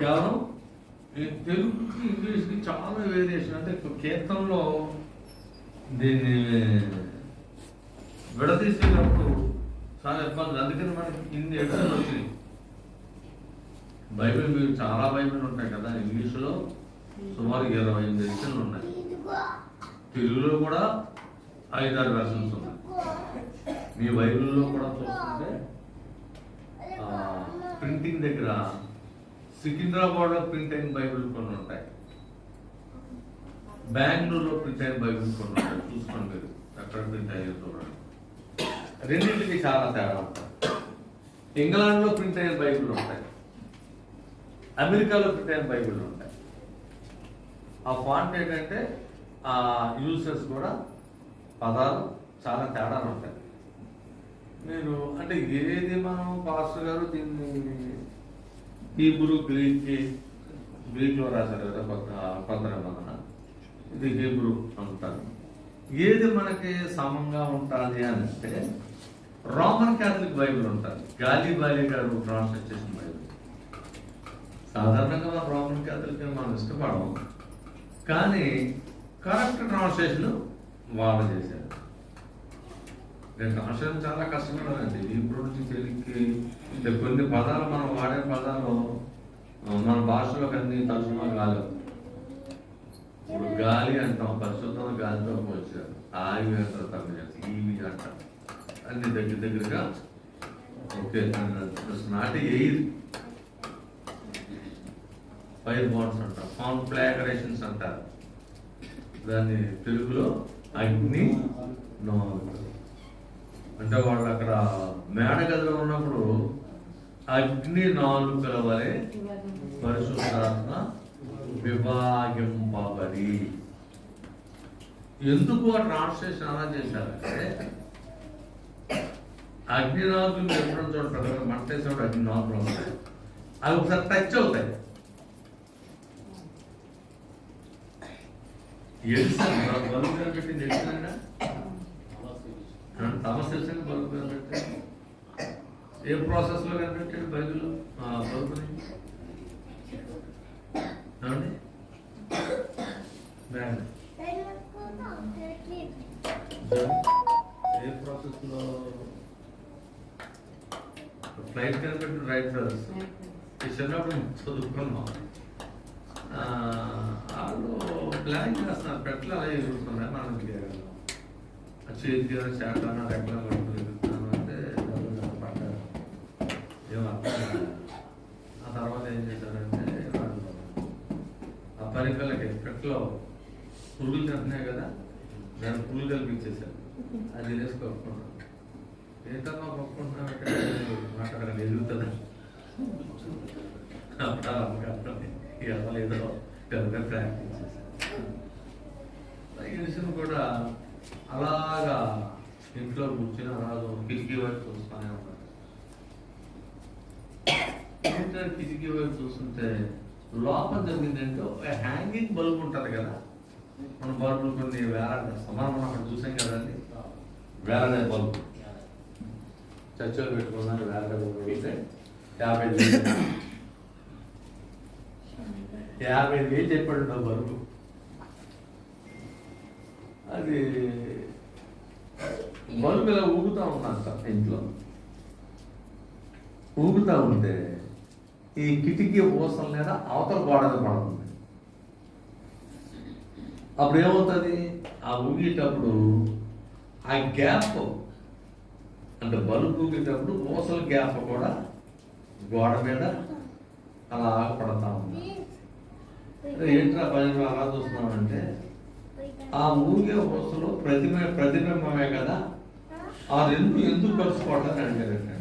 కేవలం ఈ తెలుగుకి ఇంగ్లీష్కి చాలా వేరియేషన్. అంటే కీర్తనలో దీన్ని విడదీసేటప్పుడు చాలా ఇబ్బంది. అందుకని మనకి ఇన్ని ఎడిషన్లు వచ్చినాయి. బైబిల్ మీరు చాలా బైబిల్ ఉంటాయి కదా, ఇంగ్లీష్లో సుమారు 28 ఎడిషన్లు ఉన్నాయి. తెలుగులో కూడా 5-6 వెర్షన్స్ ఉన్నాయి. మీ బైబిల్లో కూడా చూస్తుంటే ప్రింటింగ్ దగ్గర సికింద్రాబాద్లో ప్రింట్ అయిన బైబిల్ కొన్ని ఉంటాయి, బెంగళూరులో ప్రింట్ అయిన బైబిల్ కొన్ని ఉంటాయి. చూసుకోండి మీరు ఎక్కడ ప్రింట్ అయ్యే చూడండి. రెండింటికి చాలా తేడా ఉంటాయి. ఇంగ్లాండ్లో ప్రింట్ అయిన బైబిల్ ఉంటాయి, అమెరికాలో ప్రింట్ అయిన బైబిల్ ఉంటాయి. ఆ ఫాంట్ ఏంటంటే ఆ యూసెస్ కూడా పదాలు చాలా తేడాలు ఉంటాయి. మీరు అంటే ఏది మనం పాస్టర్ గారు దీన్ని హీబ్రూ గ్రీక్లో రాశారు కదా కొత్త నిబంధన, ఇది హీబ్రూ అంటారు. ఏది మనకి సమంగా ఉంటుంది అని అంటే రోమన్ క్యాథలిక్ బైబిల్ ఉంటుంది, గాలిబాలి గారు ట్రాన్స్లేట్ చేసిన బైబిల్. సాధారణంగా మన రోమన్ క్యాథలిక్ మనం ఇష్టపడము, కానీ కరెక్ట్ ట్రాన్స్లేషన్ వాళ్ళు చేశారు. ట్రాన్స్లేషన్ చాలా కష్టమైనదండి. హీబ్రూ నుంచి తెలుగుకి కొన్ని పదాలు మనం వాడే పదాలు మన భాషలోకి అన్ని తరచుగా కాలేవు. ఇప్పుడు గాలి అంటాం, పరిశుద్ధమైన గాలితో పోల్చారు. ఆవి అంటారు, తమిళ ఈవి అంటారు, అన్ని దగ్గరగా ఓకే. నాటి ఎయిర్ ఫైర్ బాండ్స్ అంటారు, కాన్ఫ్లాగ్రేషన్స్ అంటారు. దాన్ని తెలుగులో అగ్ని నాలుకలు అంటే వాళ్ళు అక్కడ మేడగదిలో ఉన్నప్పుడు అగ్ని నాలుకల వలె పరిశుద్ధాత్మ విభాగింపబడి. ఎందుకు ఆ ట్రాన్స్లేషన్ అలా చేశారంటే అగ్ని నాలుకలు మీరు ఎప్పుడైనా చూడండి, మంట వేసేవాడు అగ్ని నాలుకలు ఉంటాయి, అవి ఒకసారి టచ్ అవుతాయి. ఎడిసన్ బల్బు కనిపెట్టింది ఎడిసన్ అయినా థామస్ ఎడిసన్ బల్బు కనిపెట్టాడు. ఏ ప్రాసెస్ లో కనిపెట్టాడు బైబిల్ బల్బుని? ఏ ప్రాసెస్ లో ఫ్లైట్ కనిపెట్టిన రైట్ బ్రదర్స్ చిన్నప్పుడు చదువుకున్నాం. వాళ్ళు ప్లాన్ చేస్తున్నారు, పెట్ల అలా ఎదుగుతున్నాయి. మనం చేతికి చేటాను రెక్కల పట్టుకుని ఎదుగుతాను అంటే పడ్డారు. ఏమర్థం. ఆ తర్వాత ఏం చేశారంటే వాళ్ళు ఆ పరికలకి పెట్లో పురుగులు తింటున్నాయి కదా, దాన్ని పురుగు కల్పించేశారు. అది వేసుకోకుండా ఏంటమ్మా పట్టుకుంటున్నామంటే మాట అక్కడ ఎదుగుతుందా అప్పుడు ఏదో పెద్ద ప్రాక్టీస్ చేశారు. ఎడిషన్ కూడా అలాగా ఇంట్లో కూర్చొని అలాగ కిటికీ వైపు చూస్తూనే ఉన్నారు. ఏంటంటే కిటికీ వైపు చూస్తుంటే లోపల జరిగిందంటే హ్యాంగింగ్ బల్బ్ ఉంటుంది కదా, మన బల్బులు కొన్ని వేలాడేస్తాం. మనం అక్కడ చూసాం కదండి, వేలాడే బల్బు చర్చలు పెట్టుకున్నారు. వేలాడే బల్బు అయితే 50,000 చెప్పాడు నా బరువు. అది బరువు ఇలా ఊగుతూ ఉన్నంత ఇంట్లో ఊగుతూ ఉంటే ఈ కిటికీ ఊసల మీద అవతల గోడలు పడుతుంది. అప్పుడు ఏమవుతుంది, ఆ ఊగేటప్పుడు ఆ గ్యాప్ అంటే బల్బు ఊగేటప్పుడు ఊసల గ్యాప్ కూడా గోడ మీద అలా పడతా ఉంది. ఏంట్రా పని అలా చూస్తున్నామంటే ఆ ఊగే ఊసలో ప్రతిబింబమే కదా, ఆ రెండు ఎందుకు కలుసుకోవట్లేదు అడిగారండి.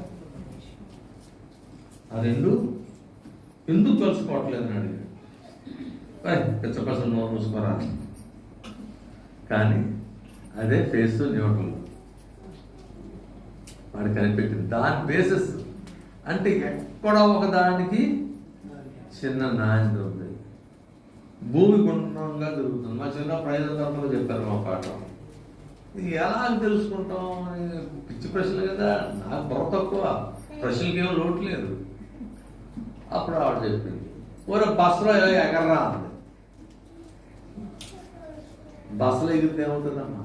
ఆ రెండు ఎందుకు కలుసుకోవట్లేదని అడిగారు. పిచ్చపసలు నోరు మూసుకోరా. కానీ అదే ఫేస్ న్యూట్రల్ వాడు కనిపెట్టింది. దాని బేసిస్ అంటే ఎక్కడో ఒక దానికి చిన్న నాణ్యత ఉంది, భూమి గుండ్రంగా తిరుగుతుంది. మా చిన్న ప్రయోజనంలో చెప్పారు మా పాఠం. ఇది ఎలా తెలుసుకుంటాం? పిచ్చి ప్రశ్నలు కదా, నాకు బుర్ర తక్కువ, ప్రశ్నలకి ఏమో లోటు లేదు. అప్పుడు ఆవిడ చెప్పింది, ఊర బస్సులో ఎగరరా అంది. బస్సులో ఎగిరితే ఏమవుతుందమ్మా?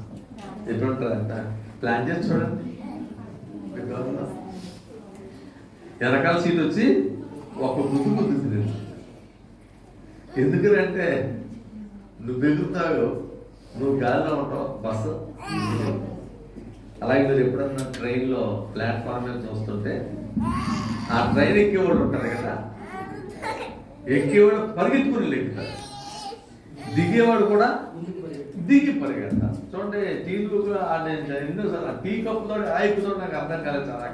ఎటుంటుందంట ప్లాన్ చేసి చూడండి. వెనకాల సీట్ వచ్చి ఒక గుద్దు గుద్దుతుంది. ఎందుకంటే నువ్వు ఎగురుతావు, నువ్వు గాలిలో ఉంటావు, బస్సు. అలాగే మీరు ఎప్పుడన్నా ట్రైన్లో ప్లాట్ఫామ్ మీద చూస్తుంటే ఆ ట్రైన్ ఎక్కేవాడు ఉంటారు కదా, ఎక్కేవాడు పరిగెత్తుకుని లెక్కుతాడు, దిగేవాడు కూడా దిగి పరిగెత్తారు. చూడండి టీలు ఎన్నోసార్లు టీ కప్పుతో ఆయపుతో నాకు అర్థం కాలేదు చాలా.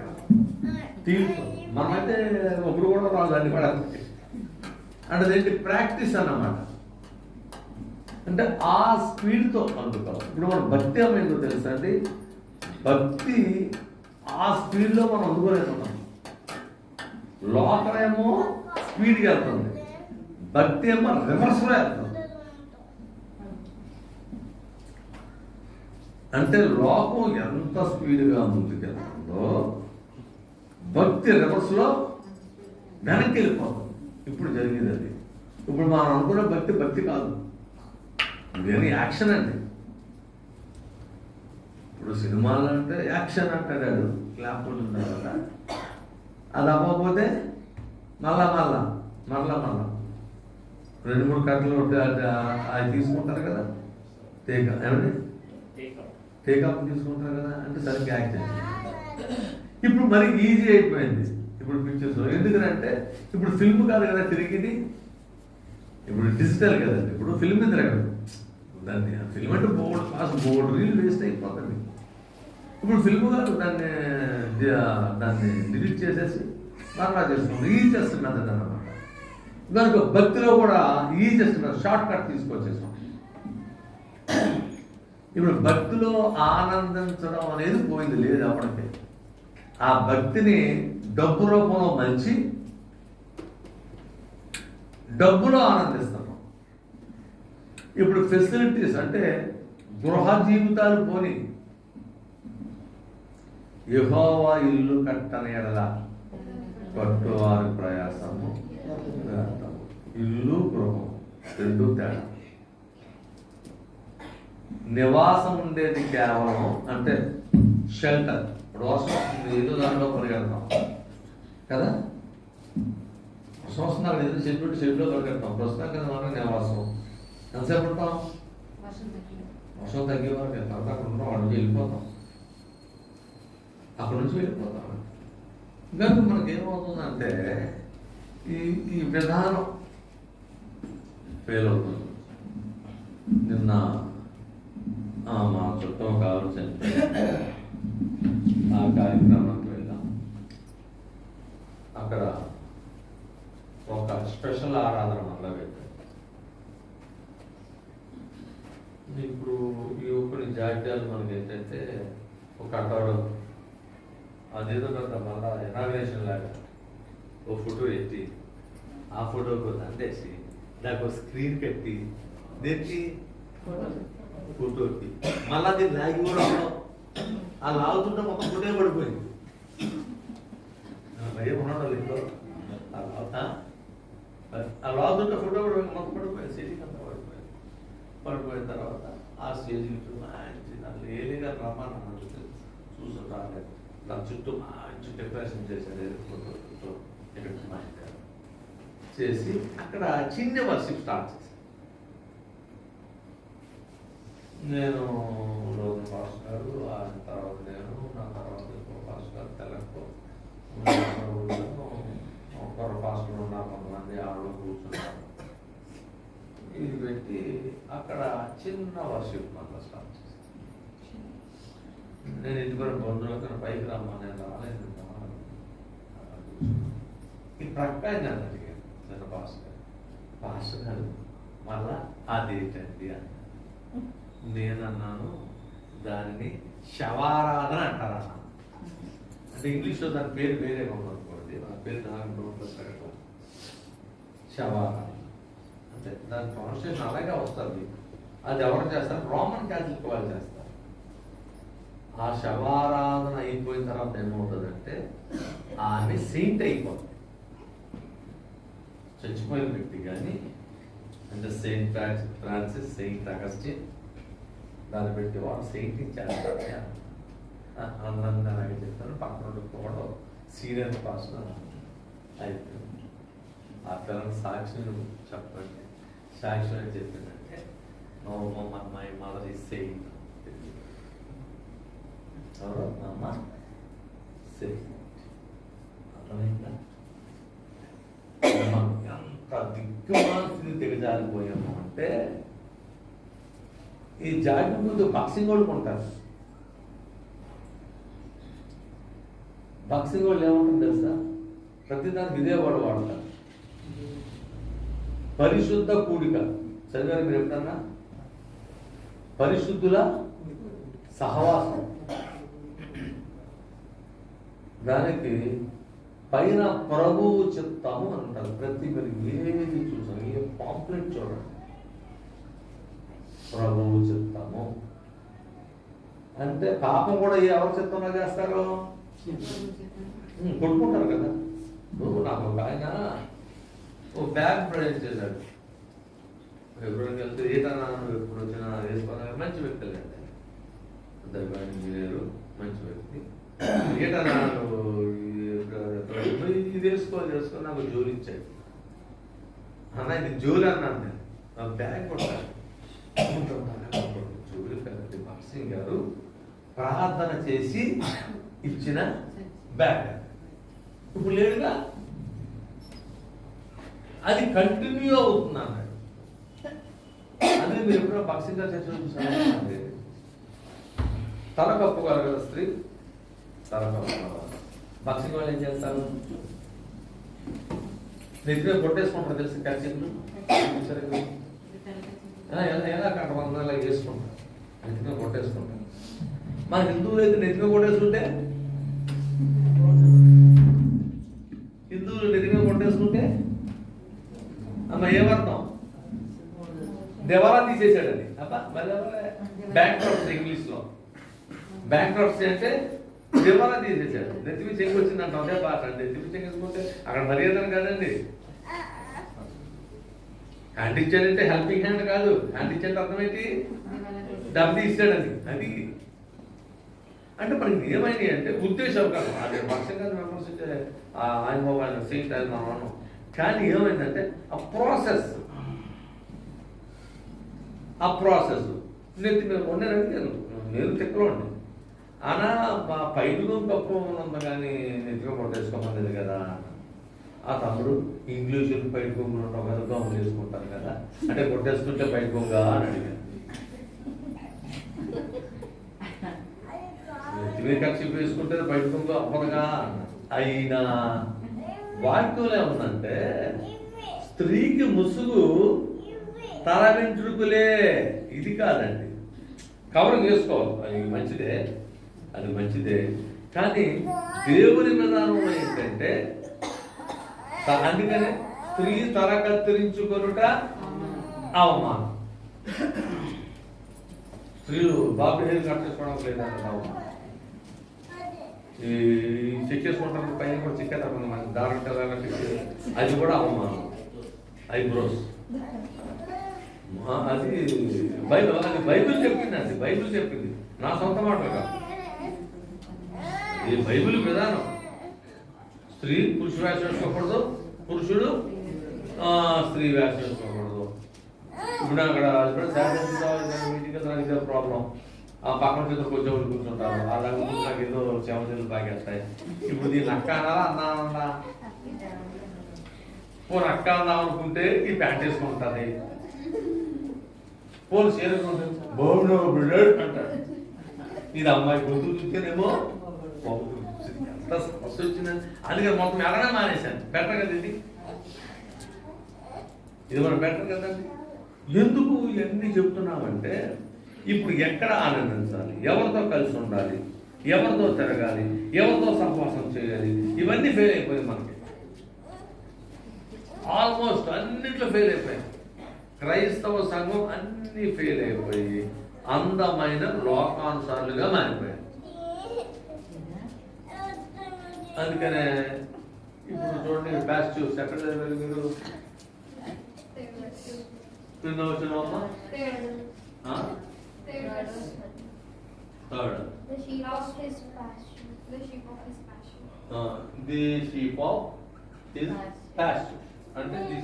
టీ మనమైతే ఒకరు కూడా రాదు అన్ని కూడా. అంటే అదేంటి ప్రాక్టీస్ అన్నమాట. అంటే ఆ స్పీడ్తో అందుతాం. ఇప్పుడు మన భక్తి ఏమైందో తెలుసా అండి? భక్తి ఆ స్పీడ్లో మనం అందుకోలేకున్నాం. లోకమేమో స్పీడ్గా వెళ్తుంది, భక్తి ఏమో రివర్స్లో వెళ్తుంది. అంటే లోకం ఎంత స్పీడ్గా ముందుకెళ్తుందో భక్తి రివర్స్లో వెనక్కి వెళ్ళిపోతుంది. ఇప్పుడు జరిగేది అది. ఇప్పుడు మనం అనుకునే భక్తి భక్తి కాదు, ఇదేమి యాక్షన్ అండి. ఇప్పుడు సినిమాలు అంటే యాక్షన్ అంటాడు, క్లాప్ ఉంటుంది కదా, అది అవ్వకపోతే మళ్ళా 2-3 కట్టలు అది తీసుకుంటారు కదా, టేకప్ తీసుకుంటారు కదా, అంటే సరిగ్గా యాక్ట్ చేయాలి. ఇప్పుడు మరి ఈజీ అయిపోయింది ఇప్పుడు పిక్చర్స్. ఎందుకంటే ఇప్పుడు ఫిల్మ్ కాదు కదా తిరిగిది, ఇప్పుడు డిజిటల్ కదండి. ఇప్పుడు ఫిల్మ్ తిరగదు దాన్ని. ఫిల్మ్ అంటే బోర్డు రీల్ వేస్ట్ అయిపోతుంది. ఇప్పుడు ఫిల్మ్ కాదు, దాన్ని డిలీట్ చేసేసి మరలా చేస్తాం, చేస్తున్నది అన్నమాట. కనుక భక్తిలో కూడా చేస్తున్నారు, షార్ట్ కట్ తీసుకొచ్చేసాం. ఇప్పుడు భక్తిలో ఆనందించడం అనేది పోయింది, లేదు అప్పటికే. ఆ భక్తిని డబ్బు రూపంలో మలిచి డబ్బులో ఆనందిస్తున్నాం. ఇప్పుడు ఫెసిలిటీస్ అంటే గృహ జీవితాలు పోని, యెహోవా ఇల్లు కట్టని ఎడల కట్టువారి ప్రయాసము వ్యర్థము. ఇల్లు గృహం రెండు తేడా. నివాసం ఉండేది కేవలం అంటే షెల్టర్. ఇప్పుడు వర్షం ఏదో దాంట్లో పరిగెడతాం కదా, వర్షం వస్తున్నారు ఏదో షెడ్లో పరిగెడతాం. ప్రస్తుతం కదా మనం నివాసం ఎంతసేపు ఉంటాం? వర్షం తగ్గే వరకు తర్వాత అక్కడ ఉంటాం, అక్కడ నుంచి వెళ్ళిపోతాం, అక్కడ నుంచి వెళ్ళిపోతాం. కనుక మనకేమవుతుందంటే ఈ విధానం ఫెయిల్ అవుతుంది. నిన్న మా చుట్టం కావాల్సింది ఆ కార్యక్రమానికి వెళ్ళాం. అక్కడ ఒక స్పెషల్ ఆరాధన వల్ల పెట్టాం. ఇప్పుడు ఈ కొన్ని జాడ్యాలు మనకి ఏంటంటే ఒక కట్టడం అదేదో పెద్ద మళ్ళా ఇనాగ్రేషన్ లాగా ఓ ఫోటో ఎత్తి ఆ ఫోటోకు దండేసి దానికి ఒక స్క్రీన్ కట్టి దేనికి ఫోటోకి మళ్ళా దీన్ని లాగి కూడా ఆ లాగుతుంటే మొత్తం ఫోటో పడిపోయింది. భయం ఉన్నాడు ఇంట్లో ఆ లాగుతుంటే ఫోటో పడిపోయింది, మొత్తం పడిపోయింది, స్టేజింగ్ అంతా పడిపోయింది. పడిపోయిన తర్వాత ఆ స్టేజింగ్ మంచి దాంట్లో ఏలిగా రమ్మని చూసి రాలేదు. దాని చుట్టూ మంచి డెకరేషన్ చేశారు, ఫోటో చేసి అక్కడ చిన్న వర్షిప్ స్టార్ట్ చేశాను. నేను రోజు పాస్టర్ గారు, ఆ తర్వాత నేను, నా తర్వాత ఇంకో పాస్టర్ గారు, తెలంగాణ ఒకరు పాస్టర్లు ఉన్నారు, కొంతమంది ఆడలో కూర్చున్నారు. ఇది పెట్టి అక్కడ చిన్న వర్షిప్ మళ్ళీ స్టార్ట్ చేశాను. నేను ఇంటికి బంధువులతో పైకి రమ్మా, నేను రాలేదు. ఈ ప్రక్క నేను అడిగాను చిన్న పాస్టర్ గారు మళ్ళా అదేంటండి అని. నేనన్నాను దానిని శవారాధన అంటారా అంటే ఇంగ్లీష్లో దాని పేరు వేరేగా ఉందనుకోండి, ఆ పేరు నాకు శవారాధన అంటే దాని ప్రొనౌన్సియేషన్ అలాగే వస్తుంది. అది ఎవరు చేస్తారు? రోమన్ క్యాథలిక్ వాళ్ళు చేస్తారు. ఆ శవారాధన అయిపోయిన తర్వాత ఏమవుతుందంటే ఆమె సెయింట్ అయిపోతుంది. చచ్చిపోయిన వ్యక్తి కానీ అంటే సెయింట్ ఫ్రాన్సిస్, సెయింట్ అగస్టిన్ దాన్ని పెట్టి వాడు సెయింటింగ్ చేస్తారు. అందరినీ అలాగే చెప్తాను. పక్కన కూడా సీనియర్ పర్సన్ అయిపోయింది. ఆ పిల్లలు సాక్షులు చెప్పండి, సాక్షి అని చెప్పిందంటే మై మదర్ ఈజ్ సెయింట్. అమ్మ సెయింట్ అర్థమైందా? ఎంత దిక్కుమాలి దిగజారిపోయాము అంటే ఈ జాతి ముందు బాక్సింగ్ వాళ్ళు కొంటారు. బాక్సింగ్ వాళ్ళు ఏముంటుంది తెలుసా? ప్రతిదానికి ఇదే వాడతారు. పరిశుద్ధ కూడిక చదివారు మీరు ఎప్పుడన్నా? పరిశుద్ధుల సహవాసం. దానికి పైన ప్రభువు చిత్తము అంటారు. ప్రతి మీరు ఏది చూసారు, ఏ పాంప్లెట్ చూడండి, ప్రభువు చిత్తము అంటే పాపం కూడా ఎవరి చిత్తంలో చేస్తారు? కొట్టుకుంటారు కదా. నాకు ఒక ఆయన ఓ బ్యాగ్ ప్రొడక్ట్ చేశాడు. ఎప్పుడైనా వెళ్తే ఏదన్నా ఎప్పుడు వచ్చినా వేసుకోవాలి. మంచి వ్యక్తి లేండి, దైవాన్ని ఇంజనీరు, మంచి వ్యక్తి. ఏదన్నా ఇది వేసుకో నాకు జోలి ఇచ్చాడు. అన్న ఇది జోలి అన్నాను నేను. నా బ్యాగ్ కొట్టాను. జోలి కదండి బాక్సింగ్ గారు ప్రార్థన చేసి ఇచ్చిన బ్యాగ్ ఇప్పుడు లేదుగా, అది కంటిన్యూ అవుతుంది అన్నాడు. అదే మీరు ఎప్పుడో బాక్సింగ్ గారు చేసి తల కప్పుకోగలగల స్త్రీ తల కప్పుకోవాలి. బాక్సింగ్ వాళ్ళు ఏం చేస్తారు? నెత్తిగా కొట్టేసుకుంటారు తెలిసి క్యాచింగ్ ఎలా కట్టమన్నా అలా వేసుకుంటారు, నెత్తిగా కొట్టేసుకుంటారు. మన హిందువులు అయితే నెత్తిగా కొట్టేసుకుంటే, హిందువులు నెత్తిగా కొట్టేసుకుంటే అమ్మ ఏమర్థం? దేవాలా తీసేసాడని. అబ్బా మళ్ళీ బ్యాంక్ క్రాప్సీ, ఇంగ్లీష్ లో బ్యాంక్ క్రాప్సీ అంటే దేవాలా తీసేసాడు. నెత్తిమి చెంగి వచ్చిందంట, అదే పాట. నెత్తిమి చెంగేసుకుంటే అక్కడ మర్యాదను కాదండి. హ్యాండ్ ఇచ్చాడంటే హెల్పింగ్ హ్యాండ్ కాదు. హ్యాండ్ ఇచ్చాడంటే అర్థమైంది డబ్బు ఇచ్చాడని. అది అంటే మనకి ఏమైంది అంటే ఉద్దేశం కాదు. అదే పక్షంగా విమర్శించే ఆయన సీట్ ఆయన మనం. కానీ ఏమైందంటే ఆ ప్రాసెస్ నెత్తి మీద ఉండేనండి. నేను తిక్కలో ఉండి అనా మా పైదుగా గొప్ప ఉన్నంత కానీ నెత్తిగా కొట్టేసుకోమన్నది కదా. ఆ తమ్ముడు ఇంగ్లీషులు బయట బొమ్మలు ఉంటావు కదా, గమ్ములు వేసుకుంటారు కదా, అంటే కొట్టేసుకుంటే బయట బొంగ అని అడిగాను. నెత్తిమీ కక్షి వేసుకుంటే బయట బొంగ అవ్వదుగా. అయినా వాక్యంలో ఏముందంటే స్త్రీకి ముసుగు తల వెంట్రుకలే. ఇది కాదండి, కవర్ చేసుకోవాలి. అది మంచిదే, అది మంచిదే. కానీ దేవుని విధానం ఏంటంటే అందుకనే స్త్రీ తల కత్తిరించుకొనుట అవమానం. స్త్రీలు బాబు హెయిర్ కట్ చేసుకోవడం లేదంటే అవమానం. ఈ చెక్ చేసుకుంటారు, పైన కూడా చెక్కేస్తారు మనకి దారుణ, అది కూడా అవమానం. ఐబ్రోస్ అది బైబిల్ చెప్పింది. అది బైబిల్ చెప్పింది, నా సొంత మాటలు కాదు. ఈ బైబిల్ విధానం. స్త్రీ పురుష వేషం వేసుకోకూడదు, పురుషుడు స్త్రీ వేషం వేసుకోకూడదు. ఇప్పుడు అక్కడ ఇదే ప్రాబ్లం. ఆ పక్కన చేతులు కొంచెం కూర్చుంటారు, అలాగే నాకు ఏదో చెమచలు బాగేస్తాయి. ఇప్పుడు దీన్ని అక్క అనాలా అన్నా అన్నా పోను అక్క అందాం అనుకుంటే ఈ ప్యాంట్ వేసుకుంటుంది, పోను చేరుకుంటుంది బోర్డు అంటాడు. ఇది అమ్మాయి గొంతు చూస్తేనేమో ఎంత సమస్య వచ్చిందని. అందుకని మొత్తం ఎలానే మానేశాను. బెటర్ కదా ఇది మనం బెటర్ కదండి. ఎందుకు ఇవన్నీ చెప్తున్నామంటే ఇప్పుడు ఎక్కడ ఆనందించాలి, ఎవరితో కలిసి ఉండాలి, ఎవరితో తిరగాలి, ఎవరితో సహవాసం చేయాలి, ఇవన్నీ ఫెయిల్ అయిపోయింది మనకి. ఆల్మోస్ట్ అన్నిట్లో ఫెయిల్ అయిపోయాయి. క్రైస్తవ సంఘం అన్ని ఫెయిల్ అయిపోయి అందమైన లోకానుసారులుగా మారిపోయాయి. అందుకనే ఇప్పుడు చూడండి పాజిటివ్స్ ఎక్కడ చదివారు మీరు? క్రింద వచ్చినామా? Third. The sheep of his pasture. The sheep of his pasture. The sheep of his pastures అంటే the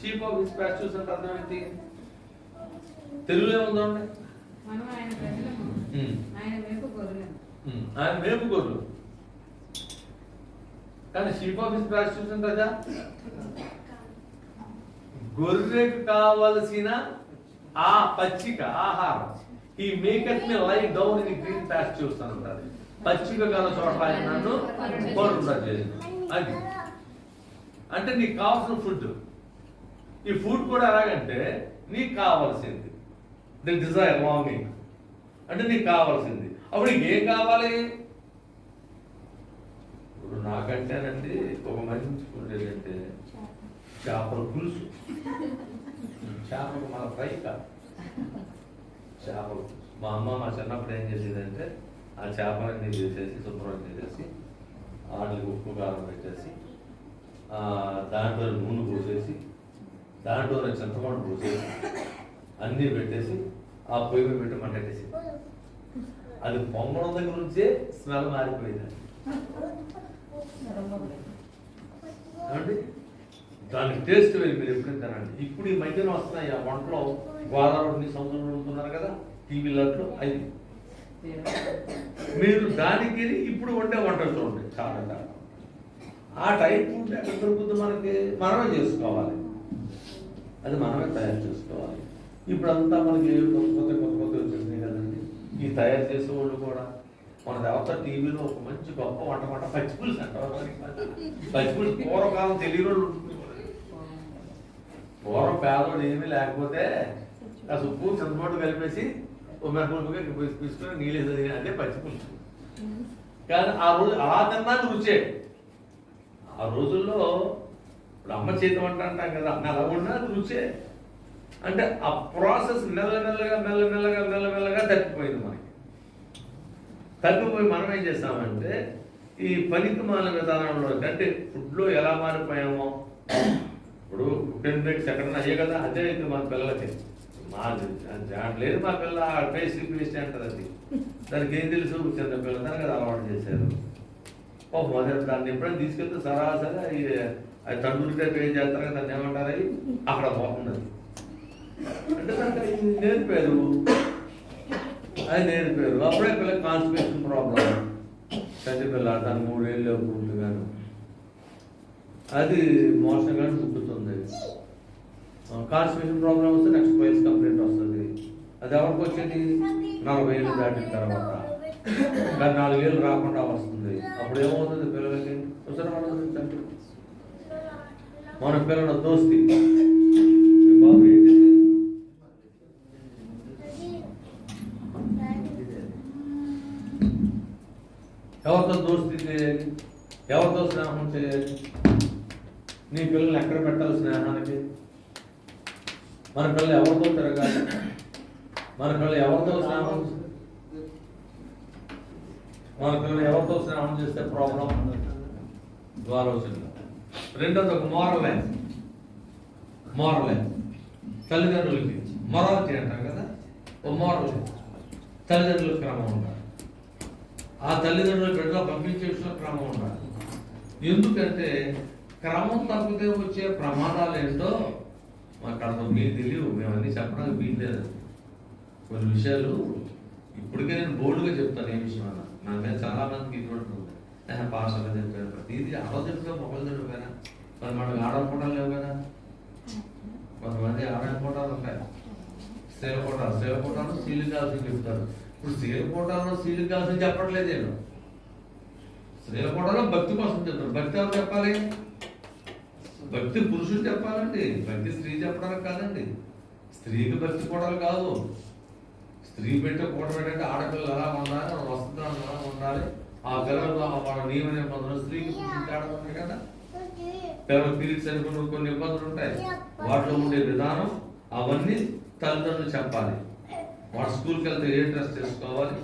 sheep of his pastures అంటే అర్థం ఏంటి? తెలుగులో ఏముందండి? మనం ఆయన ప్రజలము, ఆయన మేపు గొర్రెలము. ఆయన మేపు గొర్రెలు. కానీ షీప్ ఆఫ్ హిస్ పాస్చర్స్ అంటే కదా గొర్రెకు కావలసిన ఆ పచ్చిక ఆహారం. ఈ మేకత్ మీ lie down in green pastures అంటారు. పచ్చిక గల చోట ఆయన నన్ను పడుకుంటారు. అది అంటే నీకు కావాల్సిన ఫుడ్. ఈ ఫుడ్ కూడా ఎలాగంటే నీకు కావాల్సింది, ది డిజైర్ లాంగింగ్ అంటే నీకు కావాల్సింది. అప్పుడు నీకు ఏం కావాలి? ఇప్పుడు నాకంటేనండి ఒక మంచి ఫుడ్ ఏంటంటే చేపల పులుసు. చేపలు మన ఫ్రై కాదు, చేపలు. మా అమ్మ మా చిన్నప్పుడు ఏం చేసేదంటే ఆ చేపలన్నీ చేసేసి శుభ్రం చేసేసి వాటికి ఉప్పు కారం పెట్టేసి దాంట్లో నూనె పోసేసి దాంట్లో చింతపండు పోసేసి అన్నీ పెట్టేసి ఆ పొయ్యి మీద పెట్టి మంటేసి అది పొంగడం దగ్గర నుంచే స్మెల్ మారిపోయింది. ఏమండి దానికి టేస్ట్ వేరు. మీరు ఎప్పుడైనా తినండి. ఇప్పుడు ఈ మధ్యన వస్తున్నాయి ఆ వంటలో గోదావరి సముద్రంలో ఉంటున్నారు కదా టీవీలట్లో. అది మీరు దానికి ఇప్పుడు వండే వంటలు చూడండి చాలా. ఆ టైప్ ఫుడ్ ఎక్కడ దొరుకుతుంది మనకి? మనమే చేసుకోవాలి, అది మనమే తయారు చేసుకోవాలి. ఇప్పుడు అంతా మనకి కొత్త వచ్చేసినాయి కదండి. ఈ తయారు చేసే వాళ్ళు కూడా మన దేవత టీవీలో ఒక మంచి గొప్ప వంట పచ్చిపులుసు అంటారు. పచ్చిపులుసు పూర్వకాలం తెలియని పూర్వం పేదవాడు ఏమీ లేకపోతే ఆ ఉప్పు చింతపండు కలిపేసి మెరపులుగా తీసుకుని నీళ్ళు అదే పచ్చిపులుసు. కానీ ఆ రోజు అలా తిన్నాక రుచే. ఆ రోజుల్లో ఇప్పుడు అమ్మ చేతి వంట అంటాం కదా, అలా ఉన్నా రుచే. అంటే ఆ ప్రాసెస్ మెల్లమెల్లగా తప్పిపోయింది మనకి. తప్పిపోయి మనం ఏం చేస్తామంటే ఈ పనికి మాలిన విధానంలో అంటే ఫుడ్లో ఎలా మారిపోయామో. ఇప్పుడు ఫుడ్ బ్రేక్స్ ఎక్కడన్నా అయ్యే కదా, అదే అయితే మన పిల్లలకి లేదు మా పిల్ల పేస్ట్ అంటారు. అది దానికి ఏం తెలుసు? చిన్న పిల్లలని కదా అలవాటు చేశారు. మొదటి దాన్ని ఎప్పుడైనా తీసుకెళ్తే సరాసరి అది తండ్రి టైప్ ఏం చేస్తారు కదా, దాన్ని ఏమంటారు అవి అక్కడ పోతుంది. అంటే దానికి నేర్పారు, అది నేర్పారు. అప్పుడే పిల్లకి కాన్స్టిపేషన్ ప్రాబ్లం. చంటి పిల్ల దాని 3 ఏళ్ళు ఉంటుంది కానీ అది మోషన్ కానీ పుట్టుతుంది. కాన్స్టిపేషన్ ప్రాబ్లం వస్తే నెక్స్ట్ ఫైల్స్ కంప్లైంట్ వస్తుంది. అది ఎవరికి వచ్చేది? 40 ఏళ్ళు దాటిన తర్వాత. కానీ 4 ఏళ్ళు రాకుండా వస్తుంది. అప్పుడు ఏమవుతుంది పిల్లలకి? మన పిల్లల దోస్తి బాబు ఏంటి? ఎవరితో దోస్తి చేయాలి? ఎవరితో స్నేహం చేయాలి? నీ పిల్లల్ని ఎక్కడ పెట్టాలి స్నేహానికి? మన పిల్లలు ఎవరితో తిరగాలి? మన పిల్లలు ఎవరితో స్నేహం చేస్తే ప్రాబ్లం ఆలోచన. రెండోది ఒక మోరల్ తల్లిదండ్రులకి మొరాలిటీ అంటారు కదా, ఓ మోరల్. తల్లిదండ్రుల క్రమం ఉండాలి. ఆ తల్లిదండ్రుల బిడ్డలో పంపించే విషయంలో క్రమం ఉండాలి. ఎందుకంటే క్రమం తప్పితే వచ్చే ప్రమాదాలు ఏంటో మాకు అర్థం. మీకు తెలియవు, మేము అన్నీ చెప్పడానికి వీలు లేదు. కొన్ని విషయాలు ఇప్పటికే నేను బోర్డుగా చెప్తాను. ఏ విషయం అన్నా నా మీద చాలా మందికి ఇటువంటి ఉంది. పాస్టర్గా చెప్పాను ప్రతిదీ ఆలోచించగా మొబైల్ తెలియదు. మరి మనకు ఆడకపోవడం లేవు కదా. కొంతమంది ఆడకపోవటాలు ఉంటాయి. స్త్రీల కోటాలు స్త్రీలు కావాల్సింది చెప్తారు. ఇప్పుడు స్త్రీల కోటాలో స్త్రీలు కావాల్సింది చెప్పట్లేదు. నేను స్త్రీల కోటాలో భక్తి కోసం చెప్తాను. భక్తి ఎవరు చెప్పాలి? భక్తి పురుషుడు చెప్పాలండి, భక్తి స్త్రీ చెప్పడానికి కాదండి. స్త్రీకి భక్తి కోటలు కాదు. స్త్రీ పెట్టే కోట పెట్టంటే ఆడపిల్లలు ఎలా ఉండాలి, వస్త్రాలు ఎలా ఉండాలి, ఆ పిల్లలు వాళ్ళ నియమ నిబంధనలు స్త్రీకి తేడా ఉంటాయి కదా. పిల్లలు పీరియడ్స్ అనుకున్న కొన్ని ఇబ్బందులు ఉంటాయి. వాటిలో ఉండే విధానం అవన్నీ తల్లిదండ్రులు చెప్పాలి. వాడు స్కూల్కి వెళ్తే ఏ డ్రెస్ చేసుకోవాలి,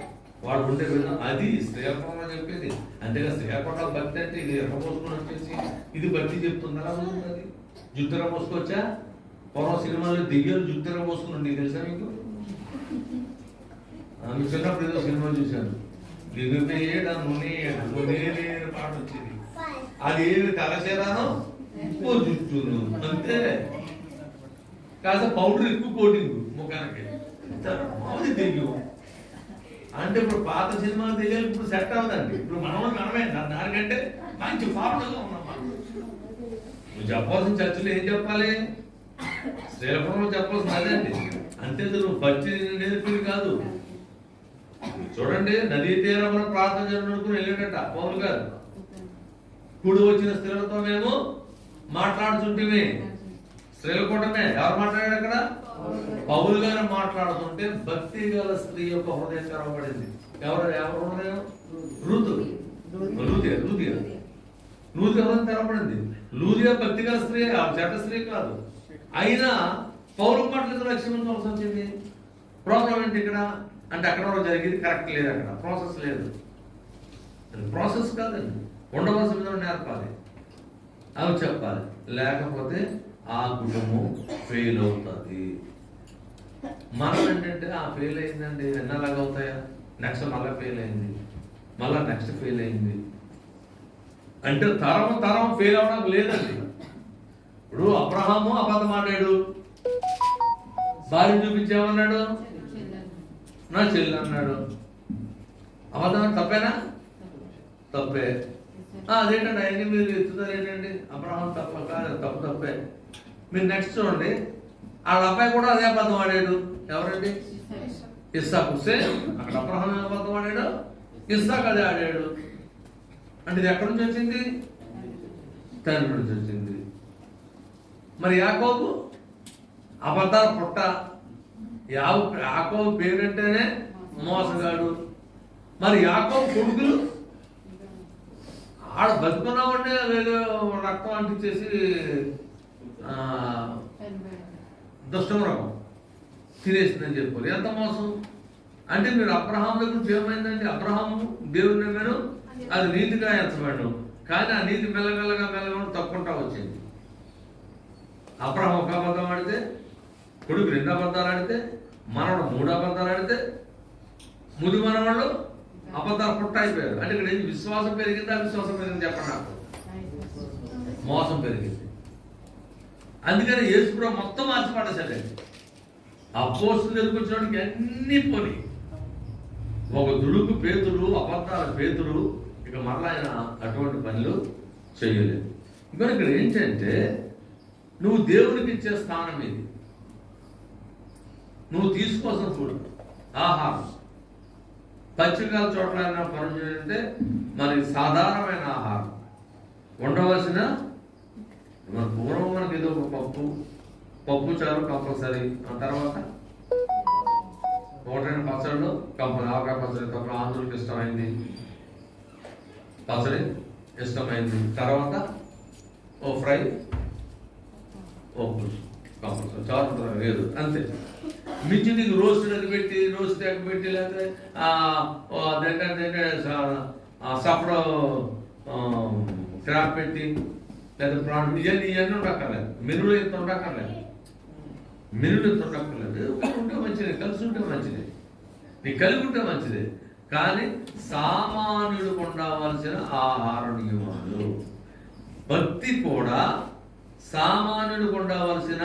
వాడు ఉండే విధానం అది శ్రీకాకుళంలో చెప్పేది. అంతేగా శ్రీకాకుళం భక్తి అంటే ఇది ఎర్రపోసుకొని వచ్చేసి ఇది భక్తి చెప్తుందా? అది జుత్తెర పోసుకోవచ్చా? పూర్వం సినిమాలో దివ్యాలు జుత్తెర పోసుకుని నీకు తెలుసా? మీకు మీకు చిన్నప్పుడు ఏదో సినిమా చూశాను, దిగుపేయడ నూనె పాట వచ్చింది. అది ఏమి తలసేరానో జుట్టును అంతే, కాస్త పౌడర్ ఎక్కువ కోటింగ్ ముఖానికి మామూలు దెయ్యం అంటే. ఇప్పుడు పాత సినిమా దెయ్యాలు ఇప్పుడు సెట్ అవ్వదండి. ఇప్పుడు మనమే దానికంటే మంచి ఫార్మల్గా ఉన్నాం. నువ్వు చెప్పాల్సిన చర్చలు ఏం చెప్పాలి? శ్రీకాకుళంలో చెప్పాల్సిన అదండి. అంతే నువ్వు పచ్చి నేర్పింది కాదు. చూడండి, నదీ తీరంలో ప్రార్థన జరుగుకుని వెళ్ళాడట పౌలు గారు. కుడి వచ్చిన స్త్రీలతో మేము మాట్లాడుతుంటే, స్త్రీల కూటమే ఎవరు మాట్లాడాడు అక్కడ? పౌలు గారు మాట్లాడుతుంటే భక్తి గల స్త్రీ యొక్క హృదయం తెరవబడింది. ఎవరు హృదయం? లూదియా హృదయం తెరవబడింది. లూదియా భక్తి గల స్త్రీ, చెడ్డ స్త్రీ కాదు. అయినా పౌరు పట్ల రక్షించవలసి వచ్చింది. ప్రాబ్లం ఏంటి ఇక్కడ అంటే? అక్కడ జరిగింది కరెక్ట్ లేదు, అక్కడ ప్రాసెస్ లేదు. ప్రాసెస్ కాదండి, ఉండవలసిన విధానం నేర్పాలి, అవి చెప్పాలి. లేకపోతే ఆ కుటుంబం ఫెయిల్ అవుతుంది. మనం ఏంటంటే ఫెయిల్ అయిందండి ఎన్నలాగా అవుతాయా? నెక్స్ట్ మళ్ళీ ఫెయిల్ అయింది, మళ్ళీ నెక్స్ట్ ఫెయిల్ అయింది అంటే తరం ఫెయిల్ అవడం లేదండి. ఇప్పుడు అబ్రహాము అబద్ధం ఆడాడు, భార్య చూపించామన్నాడు, నా చెల్లి అన్నాడు. అబద్ధం తప్పేనా? తప్పే. అదేంటండి అవన్నీ మీరు ఎత్తుతారు ఏంటండి? అబ్రహాం తప్పే. మీరు నెక్స్ట్ చూడండి, వాళ్ళ అబ్బాయి కూడా అదే అబద్ధం ఆడాడు. ఎవరండి? ఇస్సాకు. అక్కడ అబ్రహాం అబద్ధం ఆడాడు, ఇస్సాకు అదే ఆడాడు. అంటే ఇది ఎక్కడి నుంచి వచ్చింది? తండ్రి నుంచి వచ్చింది. మరి యాకోబు అబద్ధాల పుట్ట. యాకోబు పేరంటేనే మోసగాడు. మరి యాకోబు కొడుకులు ఆడ బతుకున్నామంటే రక్తం అంటించేసి దుష్టమృగం తినేసిందని చెప్పారు. ఎంత మోసం అంటే! మీరు అబ్రహాం దగ్గర నుంచి ఏమైందంటే, అబ్రహాము దేవుని నమ్మాను, అది నీతిగా ఎంచబడ్డాను. కానీ ఆ నీతి మెల్లమెల్లగా తప్పుకుంటా వచ్చింది. అబ్రహాం ఒక అబద్ధం ఆడితే, కొడుకు 2 అబద్ధాలు ఆడితే, మనవడు 3 అబద్ధాలు ఆడితే, ముది మనవాళ్ళు అబద్ధాలు పుట్ట అయిపోయారు. అంటే ఇక్కడ విశ్వాసం పెరిగిందా? విశ్వాసం పెరిగింది చెప్పండి నాకు. మోసం పెరిగింది. అందుకని యేసుప్రభు మొత్తం మార్చిపడేశాడండి. అపోస్తులు దగ్గరికి అన్ని పోని ఒక దుడుకు పేతురు, అబద్ధాల పేతురు, ఇక మరలా ఆయన అటువంటి పనులు చేయలేదు. ఇంకా ఇక్కడ ఏంటంటే, నువ్వు దేవునికి ఇచ్చే స్థానం ఇది. నువ్వు తీసుకోవాల్సిన ఫుడ్ ఆహారం పచ్చికాల చోట్ల పనులు చేయాలంటే మరి సాధారణమైన ఆహారం ఉండవలసిన. మన పూర్వం మనకి ఏదో ఒక పప్పు చారు కంపల్సరీ. ఆ తర్వాత ఒకటైన పచ్చళ్ళు కంపల్సరీ. ఆవకాయ పచ్చడి తప్ప ఆంధ్రులకు ఇష్టమైంది పచ్చడి ఇష్టమైంది. తర్వాత ఓ ఫ్రై, ఓ పులుసు కంపల్సరీ. చారు లేదు అంతే. మించి నీకు రోస్ట్ పెట్టి లేకపోతే సఫ్రో క్రాప్ పెట్టి లేదా ప్రాణం ఇవన్నీ ఉండక్కర్లేదు. మెనులు ఎంత ఉండక్కర్లేదు. ఉంటే మంచిదే, కలిసి ఉంటే మంచిదే, నీకు కలిగి ఉంటే మంచిదే. కానీ సామాన్యుడికి ఉండవలసిన ఆహార నియమాలు, భక్తి కూడా సామాన్యుడికి ఉండవలసిన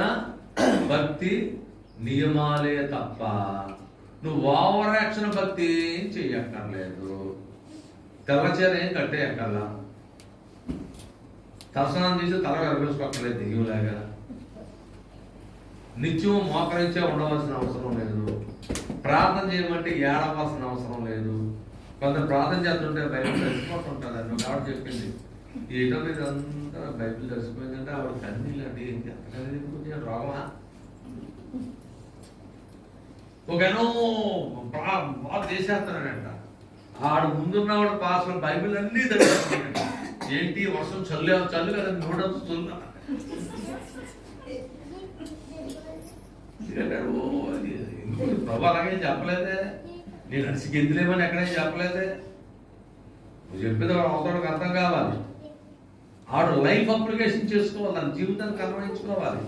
భక్తి నియమాలే తప్ప నువ్వు ఓవర్ యాక్షన్ భక్తి ఏం చెయ్యక్కర్లేదు. తెల్లచీర ఏం కట్టేయక్కర్లా, తలస్నానం చేసి తల గర్భేసుకోక్కర్లేదు దెయ్యంలాగా. నిత్యం మోకరించే ఉండవలసిన అవసరం లేదు. ప్రార్థన చేయమంటే ఏడవలసిన అవసరం లేదు. కొందరు ప్రార్థన చేస్తుంటే బైబిల్ తెలిసిపోతుంటుంది. అని ఆవిడ చెప్పింది, ఏటో మీద అంతా బైబిల్ తెలిసిపోయిందంటే ఆవిడ కన్నీళ్ళు అంటే ఎంతకన్నా రోగమా. ఒకనో బాగా చేసేస్తున్నాడంట. ఆడు ముందున్నవాడు పాస్ బైబిల్ అన్నీ తెలిసిపోతున్నాడు. ఏంటి వర్షం చల్లు కదా నోడంత చల్లు. ప్రభు అలాగే చెప్పలేదే. నేను అడిసి గెంతులేమని ఎక్కడైనా చెప్పలేదే. నువ్వు చెప్పేది అవతలకి అర్థం కావాలి. ఆడు లైఫ్ అప్లికేషన్ చేసుకోవాలి, దాని జీవితానికి అన్వయించుకోవాలి,